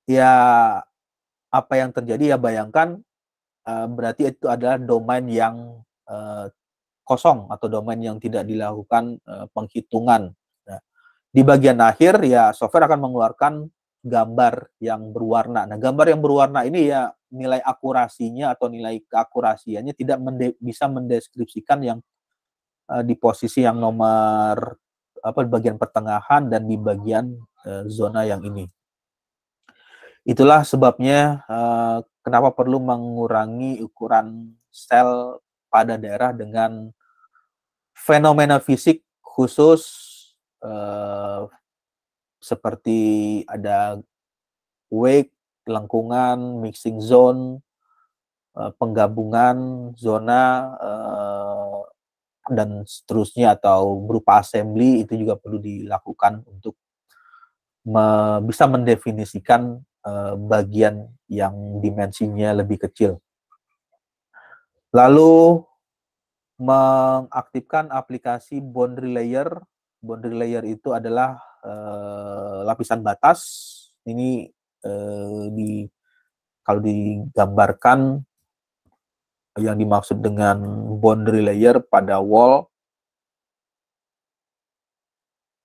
ya apa yang terjadi ya bayangkan, berarti itu adalah domain yang kosong atau domain yang tidak dilakukan penghitungan. Nah, Di bagian akhir ya software akan mengeluarkan gambar yang berwarna. Nah, gambar yang berwarna ini ya nilai akurasinya atau nilai keakurasiannya tidak bisa mendeskripsikan yang di posisi yang nomor bagian pertengahan dan di bagian zona yang ini. Itulah sebabnya kenapa perlu mengurangi ukuran sel pada daerah dengan fenomena fisik khusus seperti ada wake, lengkungan, mixing zone, penggabungan zona, dan seterusnya, atau berupa assembly, itu juga perlu dilakukan untuk bisa mendefinisikan bagian yang dimensinya lebih kecil. Lalu mengaktifkan aplikasi boundary layer. Boundary layer itu adalah lapisan batas. Ini kalau digambarkan yang dimaksud dengan boundary layer pada wall,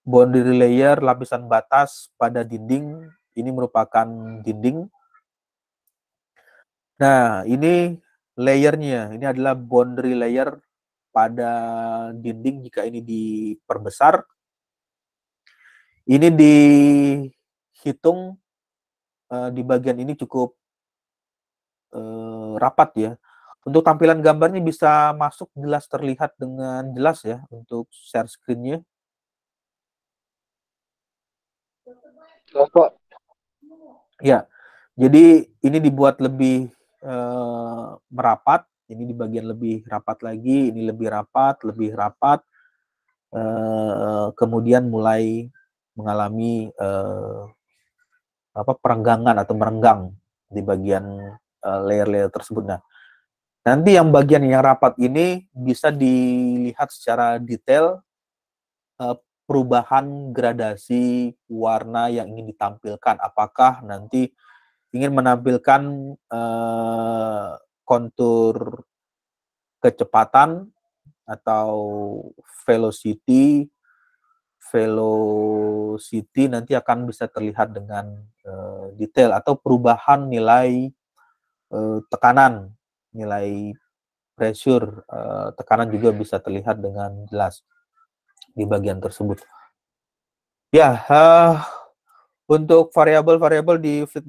boundary layer lapisan batas pada dinding, ini merupakan dinding. Nah, ini layernya, ini adalah boundary layer pada dinding jika ini diperbesar. Ini dihitung di bagian ini cukup rapat ya. Untuk tampilan gambarnya bisa masuk jelas, terlihat dengan jelas ya untuk share screen-nya. Pak. Ya, jadi ini dibuat lebih merapat. Ini di bagian lebih rapat lagi, ini lebih rapat, lebih rapat. Kemudian mulai mengalami perenggangan atau merenggang di bagian layer-layer tersebut. Nah, nanti yang bagian yang rapat ini bisa dilihat secara detail perubahan gradasi warna yang ingin ditampilkan. Apakah nanti ingin menampilkan kontur kecepatan atau velocity nanti akan bisa terlihat dengan detail, atau perubahan nilai tekanan, nilai pressure, tekanan juga bisa terlihat dengan jelas di bagian tersebut. Ya, untuk variabel-variabel di fluid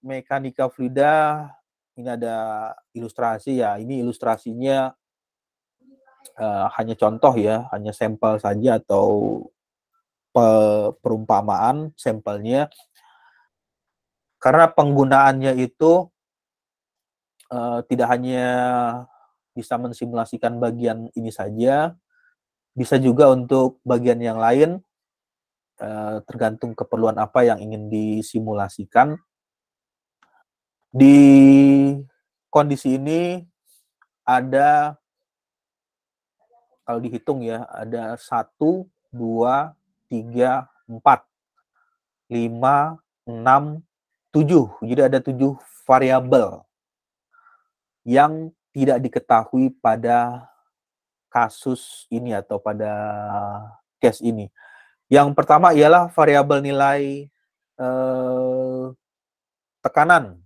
mekanika fluida, ini ada ilustrasi ya. Ini ilustrasinya hanya contoh ya, hanya sampel saja atau perumpamaan sampelnya. Karena penggunaannya itu tidak hanya bisa mensimulasikan bagian ini saja, bisa juga untuk bagian yang lain, tergantung keperluan apa yang ingin disimulasikan. Di kondisi ini ada, kalau dihitung ya, ada 1, 2, 3, 4, 5, 6, 7. Jadi ada 7 variabel yang tidak diketahui pada kasus ini atau pada case ini. Yang pertama ialah variabel nilai tekanan.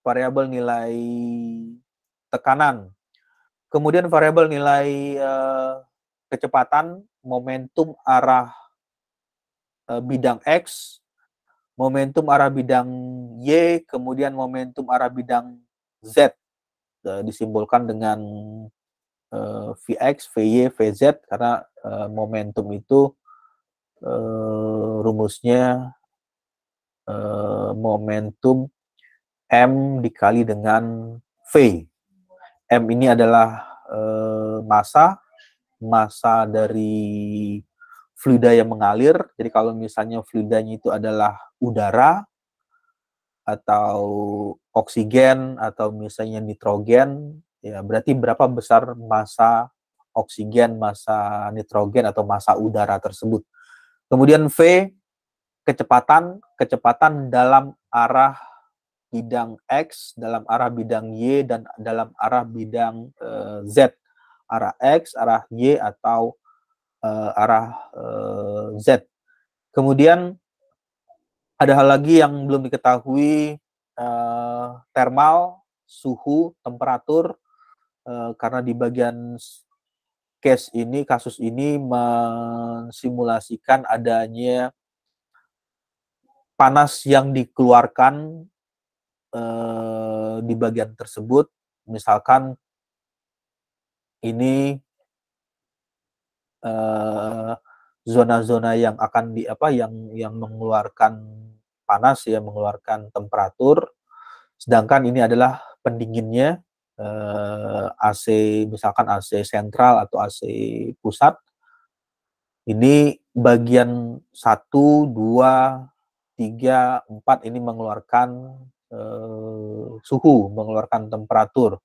Variabel nilai tekanan. Kemudian variabel nilai kecepatan, momentum arah bidang X, momentum arah bidang Y, kemudian momentum arah bidang Z, disimbolkan dengan Vx, Vy, Vz, karena momentum itu rumusnya momentum M dikali dengan V. M ini adalah massa dari fluida yang mengalir. Jadi kalau misalnya fluidanya itu adalah udara atau oksigen atau misalnya nitrogen, ya berarti berapa besar massa oksigen, massa nitrogen atau massa udara tersebut. Kemudian V, kecepatan dalam arah bidang X, dalam arah bidang Y, dan dalam arah bidang Z. Arah X, arah Y, atau arah Z. Kemudian ada hal lagi yang belum diketahui, thermal, suhu, temperatur, karena di bagian kasus ini mensimulasikan adanya panas yang dikeluarkan di bagian tersebut. Misalkan ini zona-zona yang akan yang mengeluarkan panas ya, mengeluarkan temperatur, sedangkan ini adalah pendinginnya, AC, misalkan AC sentral atau AC pusat. Ini bagian 1, 2, 3, 4 ini mengeluarkan suhu, mengeluarkan temperatur.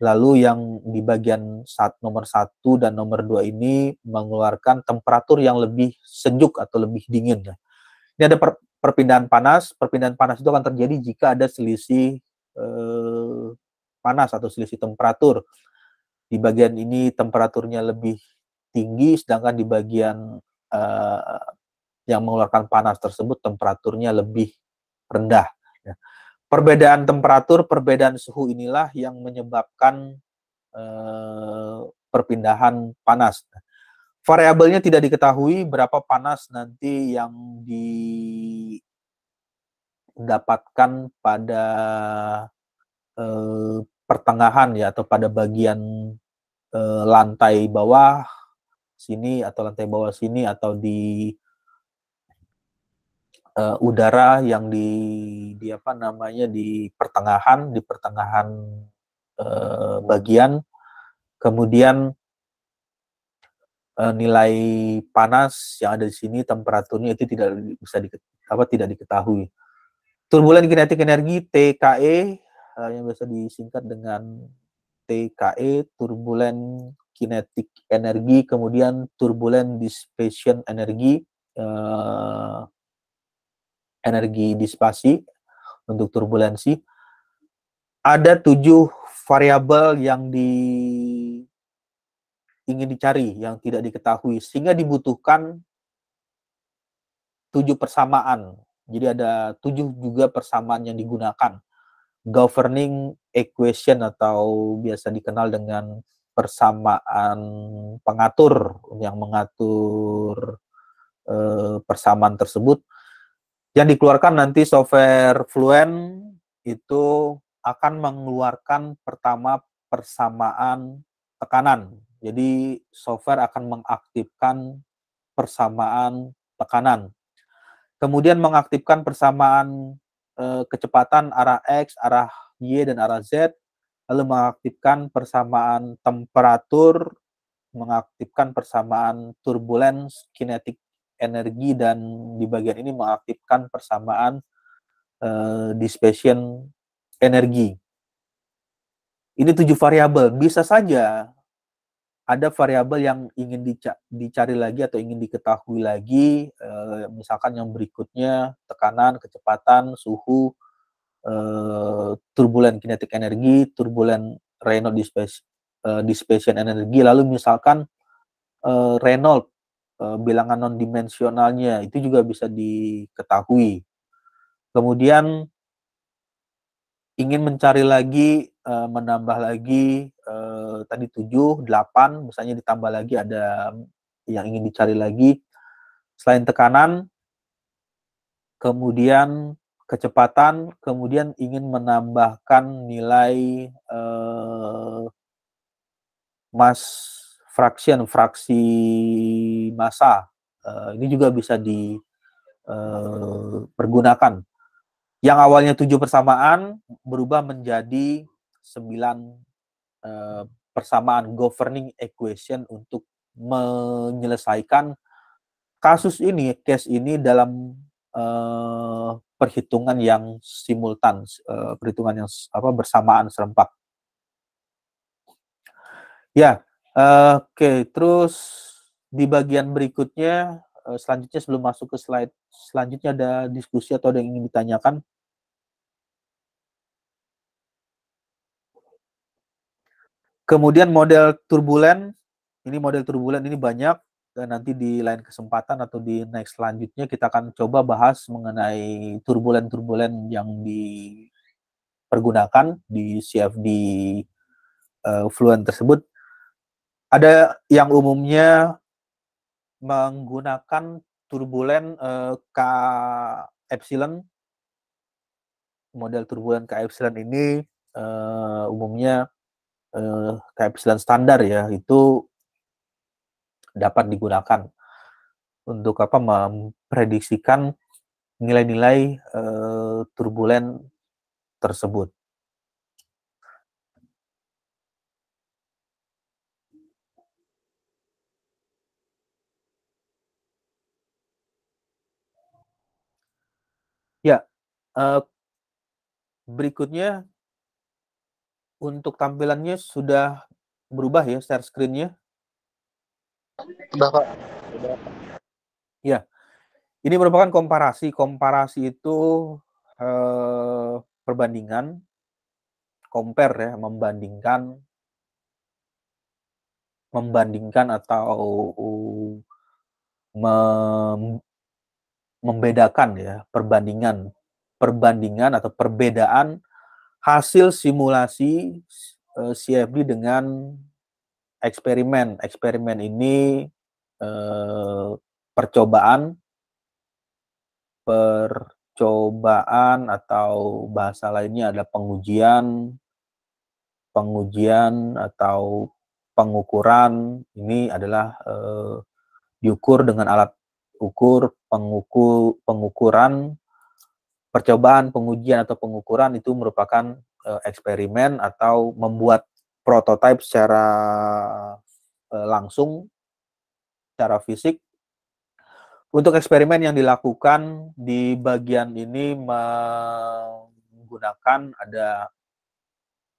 Lalu yang di bagian nomor 1 dan nomor 2 ini mengeluarkan temperatur yang lebih sejuk atau lebih dingin. Ini ada perpindahan panas. Perpindahan panas itu akan terjadi jika ada selisih panas atau selisih temperatur. Di bagian ini temperaturnya lebih tinggi, sedangkan di bagian yang mengeluarkan panas tersebut temperaturnya lebih rendah. Perbedaan temperatur, perbedaan suhu inilah yang menyebabkan perpindahan panas. Variabelnya tidak diketahui berapa panas nanti yang didapatkan pada pertengahan ya, atau pada bagian lantai bawah sini atau lantai bawah sini, atau di udara yang di pertengahan bagian. Kemudian nilai panas yang ada di sini, temperaturnya itu tidak diketahui. Turbulen kinetik energi TKE, yang biasa disingkat dengan TKE, turbulen kinetik energi, kemudian turbulen dissipation energi, energi disipasi untuk turbulensi. Ada 7 variabel yang ingin dicari, yang tidak diketahui, sehingga dibutuhkan 7 persamaan. Jadi ada 7 juga persamaan yang digunakan. Governing equation atau biasa dikenal dengan persamaan pengatur yang mengatur persamaan tersebut, yang dikeluarkan nanti software Fluent itu akan mengeluarkan pertama persamaan tekanan. Jadi software akan mengaktifkan persamaan tekanan. Kemudian mengaktifkan persamaan kecepatan arah X, arah Y, dan arah Z. Lalu mengaktifkan persamaan temperatur, mengaktifkan persamaan turbulence, kinetik energi, dan di bagian ini mengaktifkan persamaan dissipation energi. Ini 7 variabel. Bisa saja ada variabel yang ingin dicari lagi atau ingin diketahui lagi, misalkan yang berikutnya tekanan, kecepatan, suhu, turbulen kinetik energi, turbulen Reynolds dissipation energi, lalu misalkan Reynolds bilangan non-dimensionalnya itu juga bisa diketahui. Kemudian ingin mencari lagi, menambah lagi, tadi 7, 8, misalnya ditambah lagi ada yang ingin dicari lagi. Selain tekanan, kemudian kecepatan, kemudian ingin menambahkan nilai fraksi massa. Ini juga bisa dipergunakan. Yang awalnya 7 persamaan berubah menjadi 9 persamaan governing equation untuk menyelesaikan case ini dalam perhitungan yang simultan, perhitungan yang bersamaan serempak. Ya, oke. Terus di bagian berikutnya, selanjutnya sebelum masuk ke slide selanjutnya, ada diskusi atau ada yang ingin ditanyakan? Kemudian model turbulen ini banyak. Dan nanti di lain kesempatan atau di next selanjutnya kita akan coba bahas mengenai turbulen-turbulen yang dipergunakan di CFD Fluent tersebut. Ada yang umumnya menggunakan turbulen K epsilon. Model turbulen K epsilon ini umumnya K epsilon standar ya, itu dapat digunakan untuk memprediksikan nilai-nilai turbulen tersebut. Ya, berikutnya untuk tampilannya sudah berubah ya share screen-nya. Udah, Pak. Udah. Ya, ini merupakan komparasi. Komparasi itu perbandingan, compare ya, membandingkan atau membedakan ya, perbandingan atau perbedaan hasil simulasi CFD dengan eksperimen. Eksperimen ini percobaan atau bahasa lainnya ada pengujian atau pengukuran. Ini adalah diukur dengan alat ukur, pengukuran, percobaan, pengujian atau pengukuran itu merupakan eksperimen atau membuat prototipe secara langsung, secara fisik. Untuk eksperimen yang dilakukan di bagian ini menggunakan ada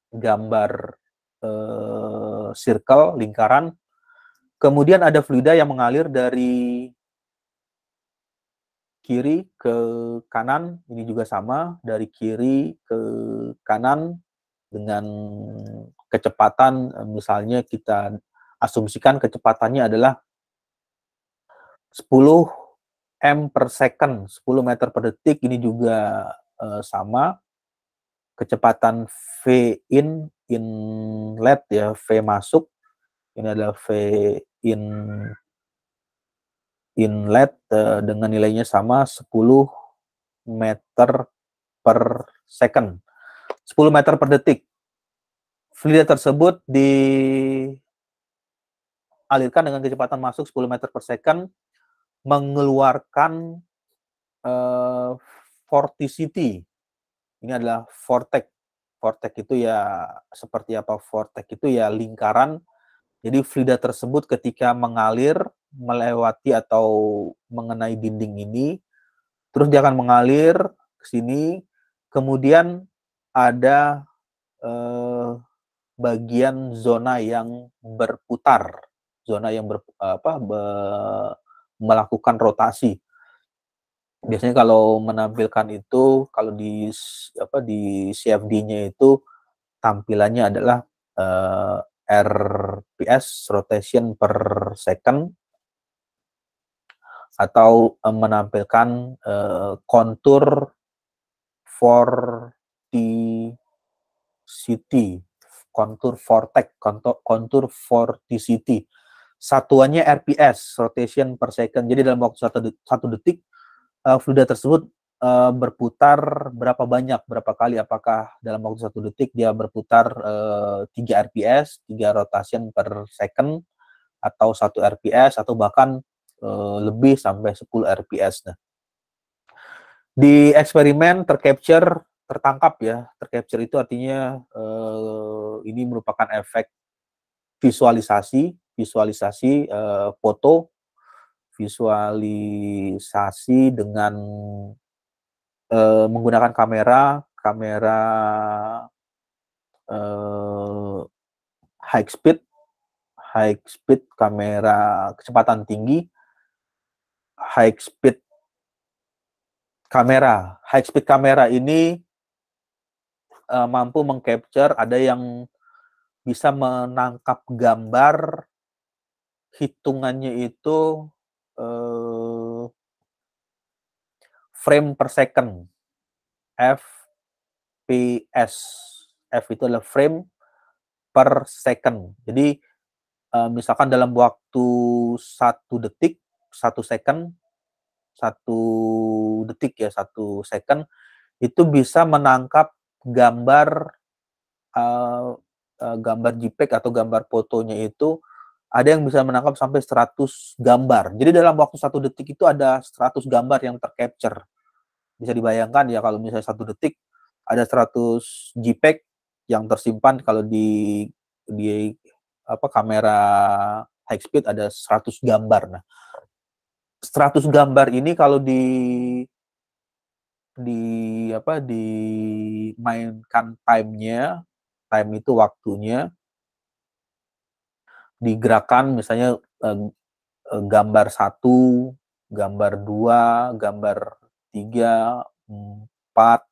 gambar circle, lingkaran. Kemudian ada fluida yang mengalir dari kiri ke kanan, ini juga sama, dari kiri ke kanan dengan kecepatan, misalnya kita asumsikan kecepatannya adalah 10 m per second, 10 meter per detik. Ini juga sama, kecepatan V inlet ya, V masuk, ini adalah V inlet dengan nilainya sama 10 meter per second, 10 meter per detik. Fluida tersebut dialirkan dengan kecepatan masuk 10 meter per second, mengeluarkan vorticity. Ini adalah vortex. Vortex itu ya seperti apa? Vortex itu ya lingkaran. Jadi fluida tersebut ketika mengalir melewati atau mengenai dinding ini, terus dia akan mengalir ke sini, kemudian ada bagian zona yang berputar, zona yang melakukan rotasi. Biasanya kalau menampilkan itu, kalau di CFD-nya itu tampilannya adalah RPS, rotation per second, atau menampilkan kontur vorticity, kontur vortex, kontur vorticity. Satuannya RPS, rotation per second. Jadi dalam waktu satu detik, fluida tersebut berputar berapa banyak, berapa kali, apakah dalam waktu 1 detik dia berputar 3 RPS, 3 rotation per second, atau 1 RPS, atau bahkan lebih sampai 10 RPS. Nah, di eksperimen tertangkap ya, tercapture itu artinya ini merupakan efek visualisasi foto, visualisasi dengan menggunakan kamera high speed, kamera kecepatan tinggi, high speed kamera ini mampu mengcapture, ada yang bisa menangkap gambar hitungannya itu frame per second, FPS. F itu adalah frame per second. Jadi misalkan dalam waktu 1 detik, 1 second, 1 detik ya, 1 second, itu bisa menangkap gambar gambar JPEG atau gambar fotonya itu ada yang bisa menangkap sampai 100 gambar. Jadi dalam waktu 1 detik itu ada 100 gambar yang tercapture. Bisa dibayangkan ya kalau misalnya 1 detik ada 100 JPEG yang tersimpan kalau di kamera high speed ada 100 gambar. Nah, 100 gambar ini kalau dimainkan time-nya, time itu waktunya, digerakkan misalnya gambar 1, gambar 2, gambar 3, 4,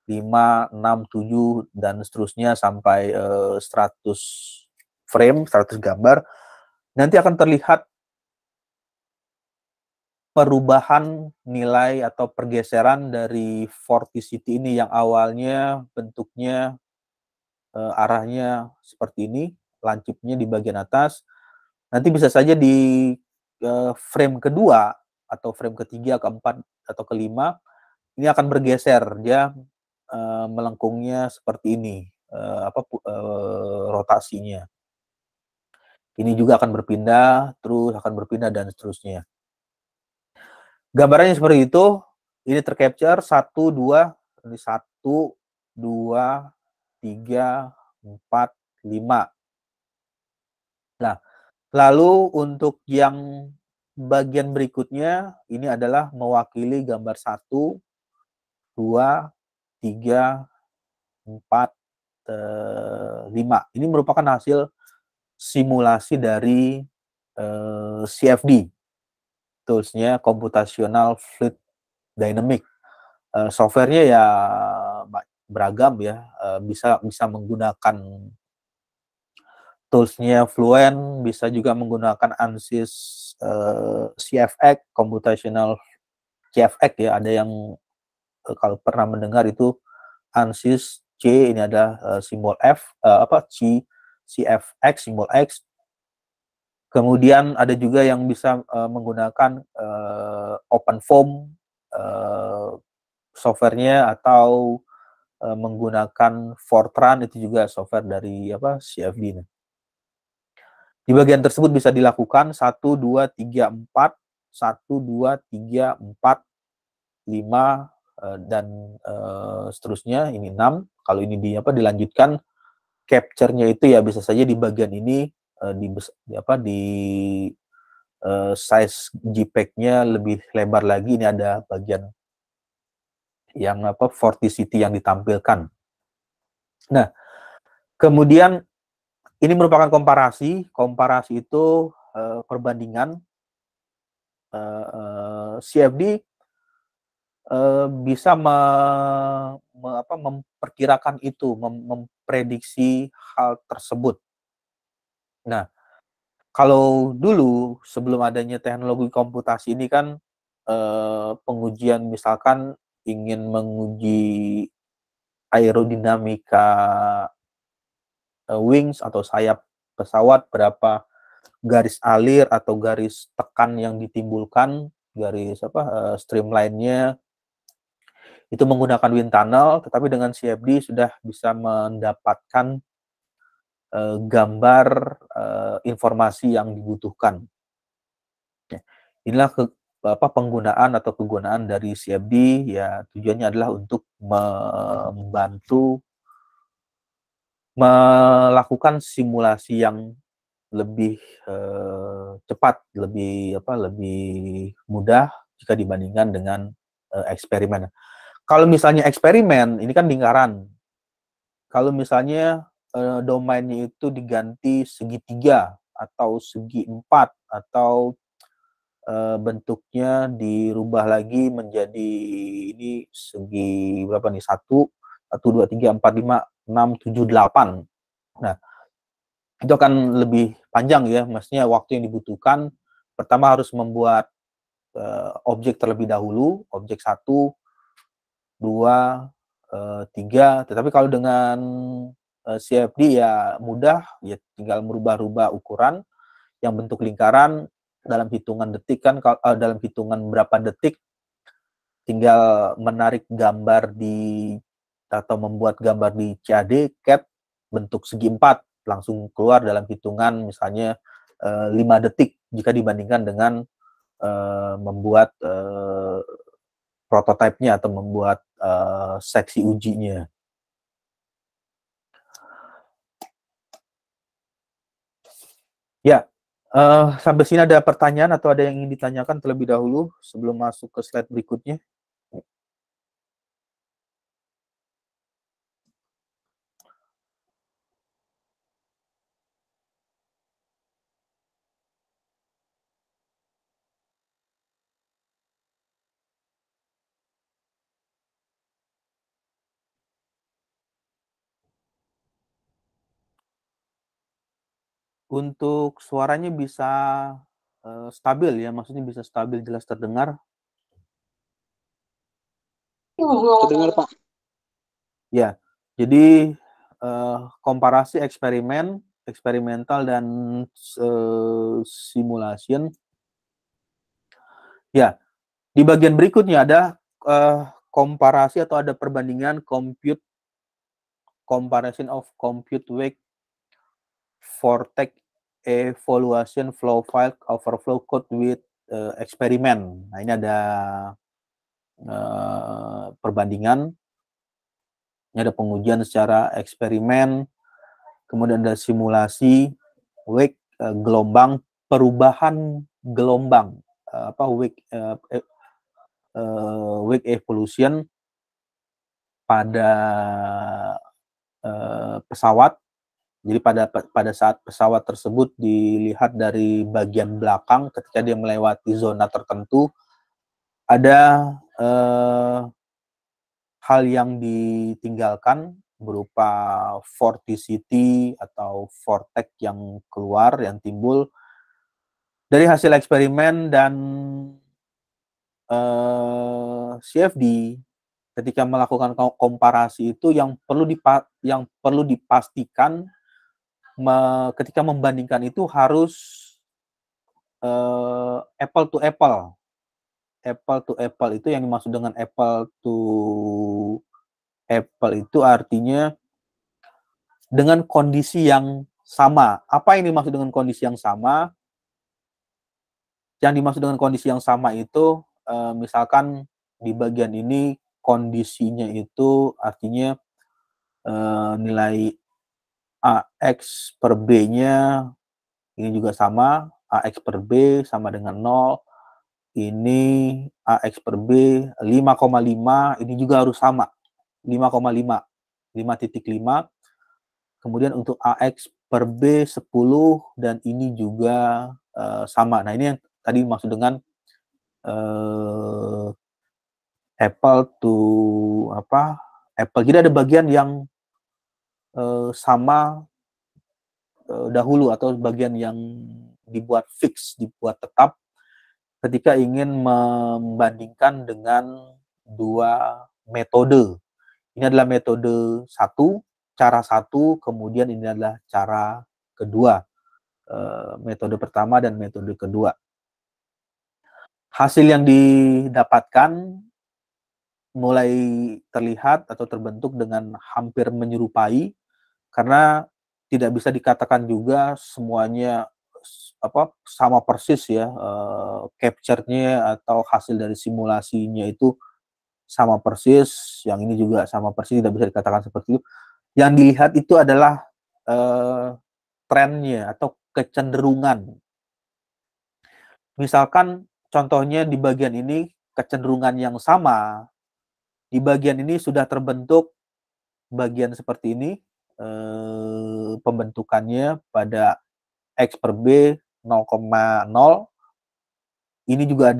5, 6, 7, dan seterusnya sampai 100 frame, 100 gambar, nanti akan terlihat perubahan nilai atau pergeseran dari vorticity ini yang awalnya bentuknya arahnya seperti ini, lancipnya di bagian atas, nanti bisa saja di frame kedua atau frame ketiga, keempat, atau kelima, ini akan bergeser, dia melengkungnya seperti ini, rotasinya. Ini juga akan berpindah, terus akan berpindah, dan seterusnya. Gambarannya seperti itu, ini tercapture 1, 2, ini 1, 2, 3, 4, 5. Nah, lalu untuk yang bagian berikutnya, ini adalah mewakili gambar 1, 2, 3, 4, 5. Ini merupakan hasil simulasi dari CFD, toolsnya Computational Fluid Dynamics. Softwarenya ya beragam ya, bisa menggunakan toolsnya Fluent, bisa juga menggunakan ANSYS CFX, Computational CFX ya, ada yang kalau pernah mendengar itu ANSYS C, ini ada simbol F, CFX, simbol X. Kemudian ada juga yang bisa menggunakan OpenFOAM softwarenya, atau menggunakan Fortran, itu juga software dari CFD. Di bagian tersebut bisa dilakukan 1, 2, 3, 4, 1, 2, 3, 4, 5, dan seterusnya, ini 6. Kalau ini dilanjutkan, capture-nya itu ya bisa saja di bagian ini size JPEG-nya lebih lebar lagi. Ini ada bagian yang vorticity yang ditampilkan. Nah, kemudian ini merupakan komparasi. Komparasi itu perbandingan. CFD bisa memperkirakan itu, memprediksi hal tersebut. Nah, kalau dulu sebelum adanya teknologi komputasi ini kan pengujian, misalkan ingin menguji aerodinamika wings atau sayap pesawat, berapa garis alir atau garis tekan yang ditimbulkan, garis streamline-nya, itu menggunakan wind tunnel, tetapi dengan CFD sudah bisa mendapatkan gambar informasi yang dibutuhkan. Inilah penggunaan atau kegunaan dari CFD, ya tujuannya adalah untuk membantu melakukan simulasi yang lebih cepat, lebih mudah jika dibandingkan dengan eksperimen. Kalau misalnya eksperimen, ini kan lingkaran. Kalau misalnya domainnya itu diganti segitiga atau segi 4, atau bentuknya dirubah lagi menjadi ini segi berapa nih? 1, 2, 3, 4, 5, 6, 7, 8. Nah, itu akan lebih panjang ya, maksudnya waktu yang dibutuhkan. Pertama harus membuat objek terlebih dahulu, objek 1, 2, 3. Tetapi kalau dengan CFD ya mudah, ya tinggal merubah-rubah ukuran yang bentuk lingkaran dalam hitungan detik kan, dalam hitungan berapa detik tinggal menarik gambar atau membuat gambar di CAD, CAD bentuk segi 4 langsung keluar dalam hitungan misalnya 5 detik jika dibandingkan dengan membuat prototipenya atau membuat seksi ujinya. Ya, sampai sini ada pertanyaan atau ada yang ingin ditanyakan terlebih dahulu sebelum masuk ke slide berikutnya? Untuk suaranya bisa stabil ya, maksudnya bisa stabil, jelas terdengar. Terdengar, Pak. Ya, jadi komparasi eksperimental dan simulation. Ya, di bagian berikutnya ada komparasi atau ada perbandingan comparison of compute wake vortex evaluation flow file overflow code with experiment. Nah, ini ada perbandingan. Ini ada pengujian secara eksperimen, kemudian ada simulasi wake gelombang, perubahan gelombang wake evolution pada pesawat. Jadi pada saat pesawat tersebut dilihat dari bagian belakang ketika dia melewati zona tertentu, ada hal yang ditinggalkan berupa vorticity atau vortex yang keluar, yang timbul dari hasil eksperimen dan CFD. Ketika melakukan komparasi itu yang perlu dipastikan ketika membandingkan itu harus apple to apple. Apple to apple itu yang dimaksud dengan apple to apple itu artinya dengan kondisi yang sama. Apa yang dimaksud dengan kondisi yang sama? Yang dimaksud dengan kondisi yang sama itu misalkan di bagian ini kondisinya itu artinya nilai AX per B-nya ini juga sama, AX per B sama dengan 0, ini AX per B 5,5, ini juga harus sama, 5,5, 5,5. Kemudian untuk AX per B 10 dan ini juga sama. Nah, ini yang tadi maksud dengan apple to apple. Jadi ada bagian yang sama dahulu atau bagian yang dibuat fix, dibuat tetap ketika ingin membandingkan dengan dua metode. Ini adalah metode cara satu, kemudian ini adalah cara kedua, metode pertama dan metode kedua. Hasil yang didapatkan mulai terlihat atau terbentuk dengan hampir menyerupai, karena tidak bisa dikatakan juga semuanya sama persis ya, capture-nya atau hasil dari simulasinya itu sama persis, yang ini juga sama persis, tidak bisa dikatakan seperti itu. Yang dilihat itu adalah trennya atau kecenderungan. Misalkan contohnya di bagian ini kecenderungan yang sama, di bagian ini sudah terbentuk bagian seperti ini, pembentukannya pada X per B 0,0, ini juga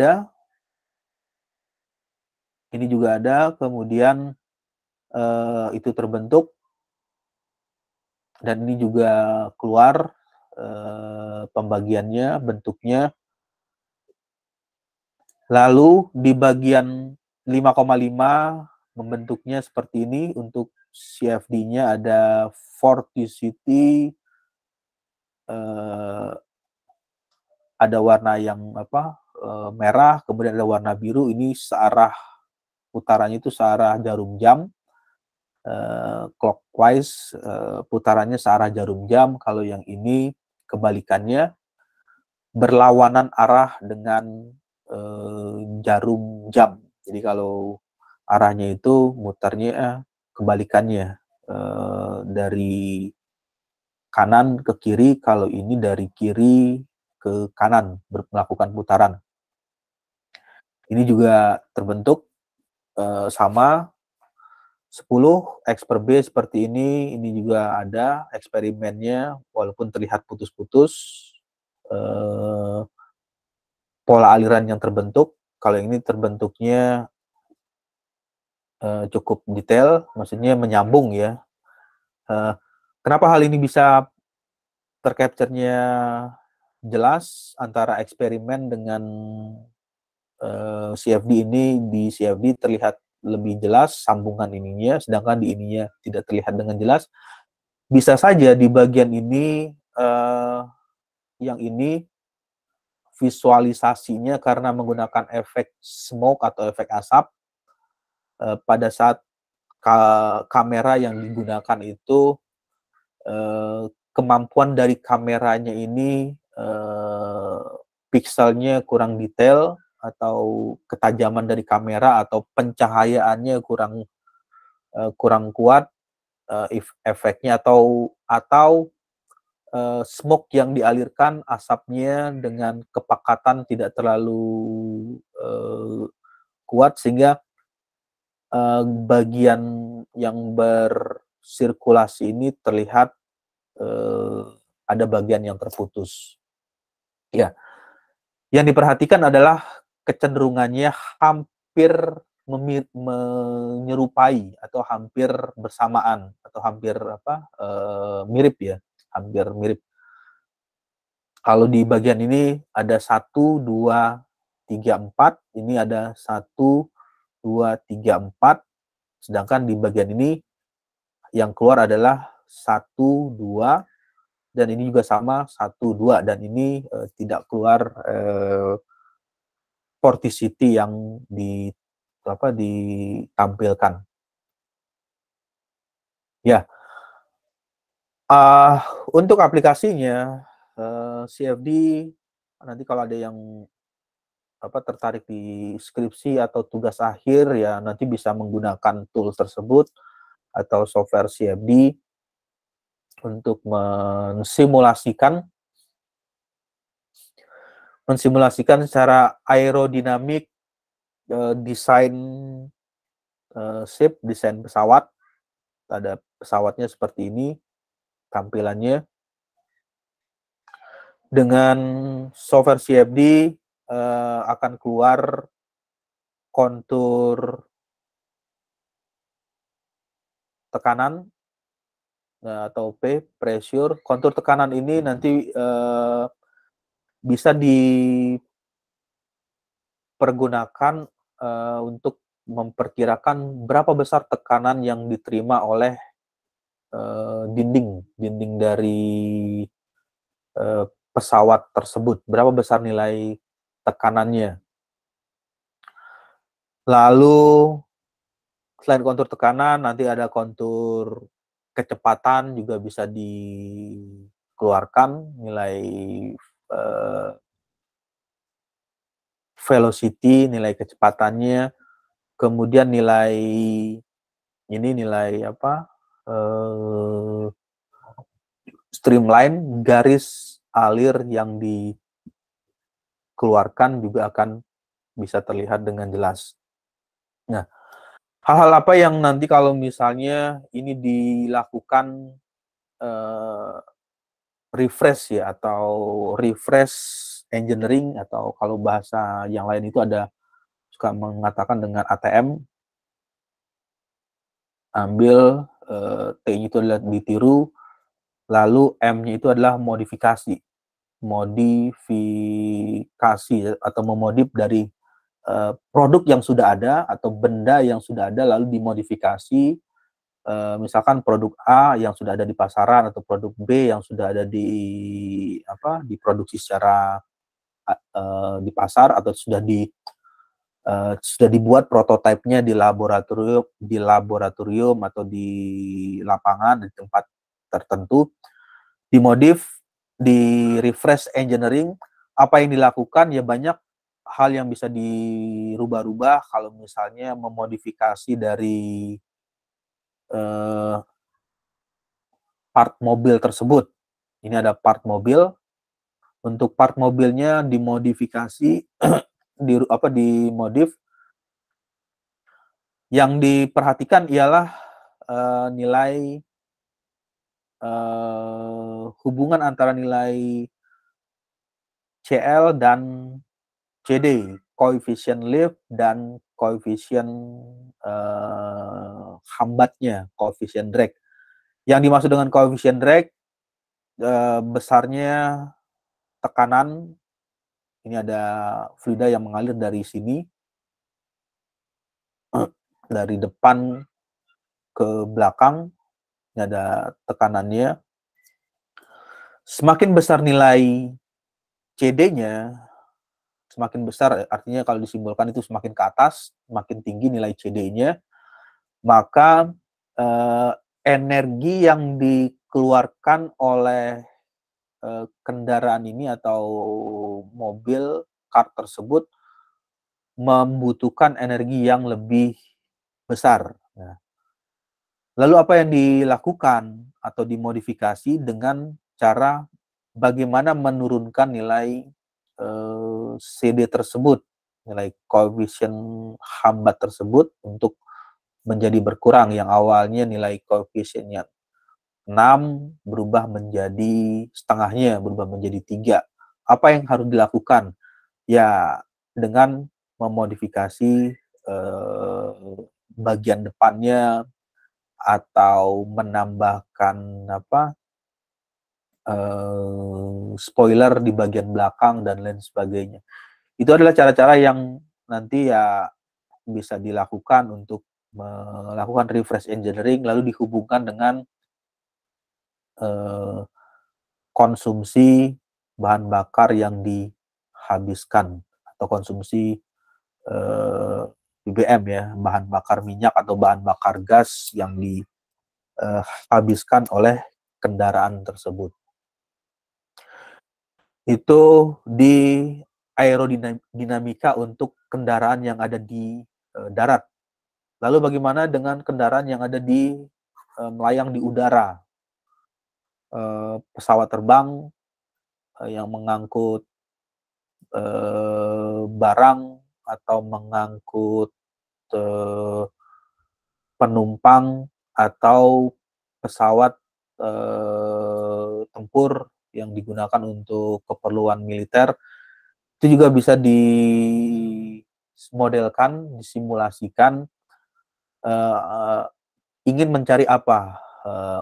ada, kemudian itu terbentuk, dan ini juga keluar pembagiannya, bentuknya. Lalu di bagian 5,5 membentuknya seperti ini. Untuk CFD-nya ada vorticity, ada warna yang merah, kemudian ada warna biru. Ini searah putarannya itu searah jarum jam, clockwise, putarannya searah jarum jam. Kalau yang ini kebalikannya, berlawanan arah dengan jarum jam. Jadi kalau arahnya itu mutarnya kebalikannya, dari kanan ke kiri, kalau ini dari kiri ke kanan melakukan putaran. Ini juga terbentuk sama 10 X per B seperti ini juga ada eksperimennya, walaupun terlihat putus-putus pola aliran yang terbentuk. Kalau ini terbentuknya cukup detail, maksudnya menyambung ya. Kenapa hal ini bisa tercapture-nya jelas antara eksperimen dengan CFD ini? Di CFD terlihat lebih jelas sambungan ininya, sedangkan di ininya tidak terlihat dengan jelas. Bisa saja di bagian ini, yang ini visualisasinya karena menggunakan efek smoke atau efek asap, pada saat kamera yang digunakan itu, kemampuan dari kameranya ini pikselnya kurang detail, atau ketajaman dari kamera atau pencahayaannya kurang kuat, efeknya, atau smoke yang dialirkan, asapnya dengan kepekatan tidak terlalu kuat, sehingga bagian yang bersirkulasi ini terlihat ada bagian yang terputus. Ya, yang diperhatikan adalah kecenderungannya hampir menyerupai atau hampir bersamaan atau hampir mirip ya, hampir mirip. Kalau di bagian ini ada 1, 2, 3, 4, ini ada 1, 2, 3, 4, sedangkan di bagian ini yang keluar adalah 1, 2, dan ini juga sama 1, 2, dan ini tidak keluar vorticity yang ditampilkan. Ya, untuk aplikasinya CFD, nanti kalau ada yang tertarik di skripsi atau tugas akhir, ya nanti bisa menggunakan tools tersebut atau software CFD untuk mensimulasikan secara aerodinamik desain ship, desain pesawat. Ada pesawatnya seperti ini tampilannya. Dengan software CFD akan keluar kontur tekanan atau P, pressure. Kontur tekanan ini nanti bisa dipergunakan untuk memperkirakan berapa besar tekanan yang diterima oleh dinding dari pesawat tersebut, berapa besar nilai tekanannya. Lalu selain kontur tekanan, nanti ada kontur kecepatan juga bisa dikeluarkan, nilai velocity, nilai kecepatannya, kemudian nilai streamline, garis alir yang dikeluarkan juga akan bisa terlihat dengan jelas. Nah, hal-hal apa yang nanti kalau misalnya ini dilakukan refresh ya, atau refresh engineering, atau kalau bahasa yang lain itu ada suka mengatakan dengan ATM, ambil T-nya itu adalah ditiru, Lalu M-nya itu adalah modifikasi atau memodif dari produk yang sudah ada atau benda yang sudah ada lalu dimodifikasi, misalkan produk A yang sudah ada di pasaran atau produk B yang sudah ada diproduksi secara di pasar atau sudah dibuat prototipenya di laboratorium atau di lapangan di tempat tertentu, dimodif, di refresh engineering. Apa yang dilakukan ya banyak hal yang bisa dirubah-rubah. Kalau misalnya memodifikasi dari part mobil tersebut, ini ada part mobil, untuk part mobilnya dimodifikasi dimodif. Yang diperhatikan ialah nilai hubungan antara nilai CL dan CD, koefisien lift dan koefisien hambatnya, koefisien drag. Yang dimaksud dengan koefisien drag, besarnya tekanan, ini ada fluida yang mengalir dari sini, dari depan ke belakang, ini ada tekanannya. Semakin besar nilai CD-nya, semakin besar, artinya kalau disimbolkan itu semakin ke atas, semakin tinggi nilai CD-nya, maka energi yang dikeluarkan oleh kendaraan ini atau mobil kart tersebut membutuhkan energi yang lebih besar. Nah, lalu apa yang dilakukan atau dimodifikasi dengan cara bagaimana menurunkan nilai CD tersebut, nilai koefisien hambat tersebut untuk menjadi berkurang. Yang awalnya nilai koefisiennya 6 berubah menjadi setengahnya, berubah menjadi 3. Apa yang harus dilakukan? Ya, dengan memodifikasi bagian depannya atau menambahkan spoiler di bagian belakang dan lain sebagainya. Itu adalah cara-cara yang nanti ya bisa dilakukan untuk melakukan refresh engineering lalu dihubungkan dengan konsumsi bahan bakar yang dihabiskan atau konsumsi BBM ya, bahan bakar minyak atau bahan bakar gas yang dihabiskan oleh kendaraan tersebut. Itu di aerodinamika untuk kendaraan yang ada di darat. Lalu bagaimana dengan kendaraan yang ada di melayang di udara? Pesawat terbang yang mengangkut barang atau mengangkut penumpang atau pesawat tempur yang digunakan untuk keperluan militer, itu juga bisa dimodelkan, disimulasikan ingin mencari apa.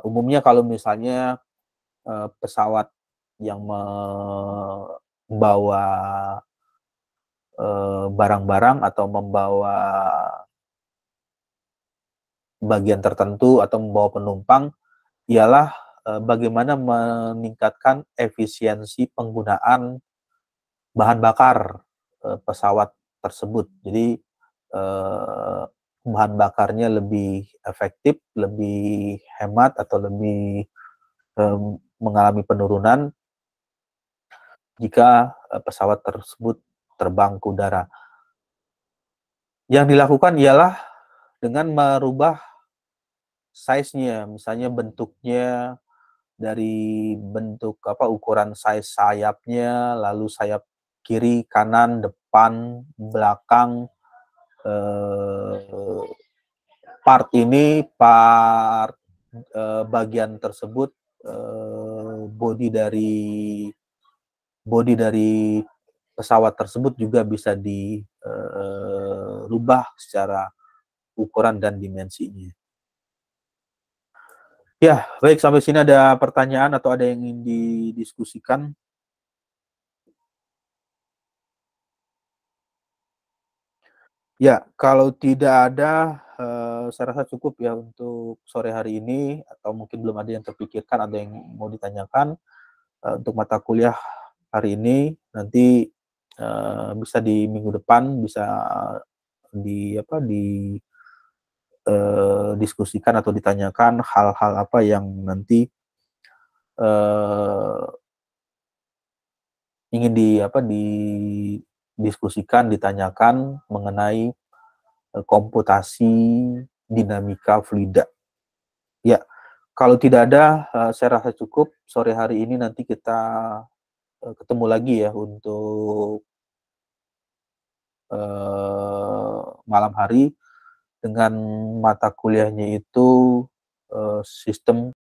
Umumnya kalau misalnya pesawat yang membawa barang-barang atau membawa bagian tertentu atau membawa penumpang, ialah bagaimana meningkatkan efisiensi penggunaan bahan bakar pesawat tersebut. Jadi bahan bakarnya lebih efektif, lebih hemat atau lebih mengalami penurunan jika pesawat tersebut terbang ke udara. Yang dilakukan ialah dengan merubah size-nya, misalnya bentuknya dari bentuk ukuran size sayapnya, lalu sayap kiri, kanan, depan, belakang, part bagian tersebut, body dari pesawat tersebut juga bisa dirubah secara ukuran dan dimensinya. Ya, baik, sampai sini ada pertanyaan atau ada yang ingin didiskusikan? Ya, kalau tidak ada, saya rasa cukup ya untuk sore hari ini, atau mungkin belum ada yang terpikirkan, ada yang mau ditanyakan, untuk mata kuliah hari ini, nanti, bisa di minggu depan, bisa diskusikan atau ditanyakan hal-hal apa yang nanti, eee, ingin didiskusikan, ditanyakan mengenai, komputasi dinamika fluida. Ya, kalau tidak ada, saya rasa cukup sore hari ini, nanti kita, ketemu lagi ya untuk, malam hari dengan mata kuliahnya itu, sistem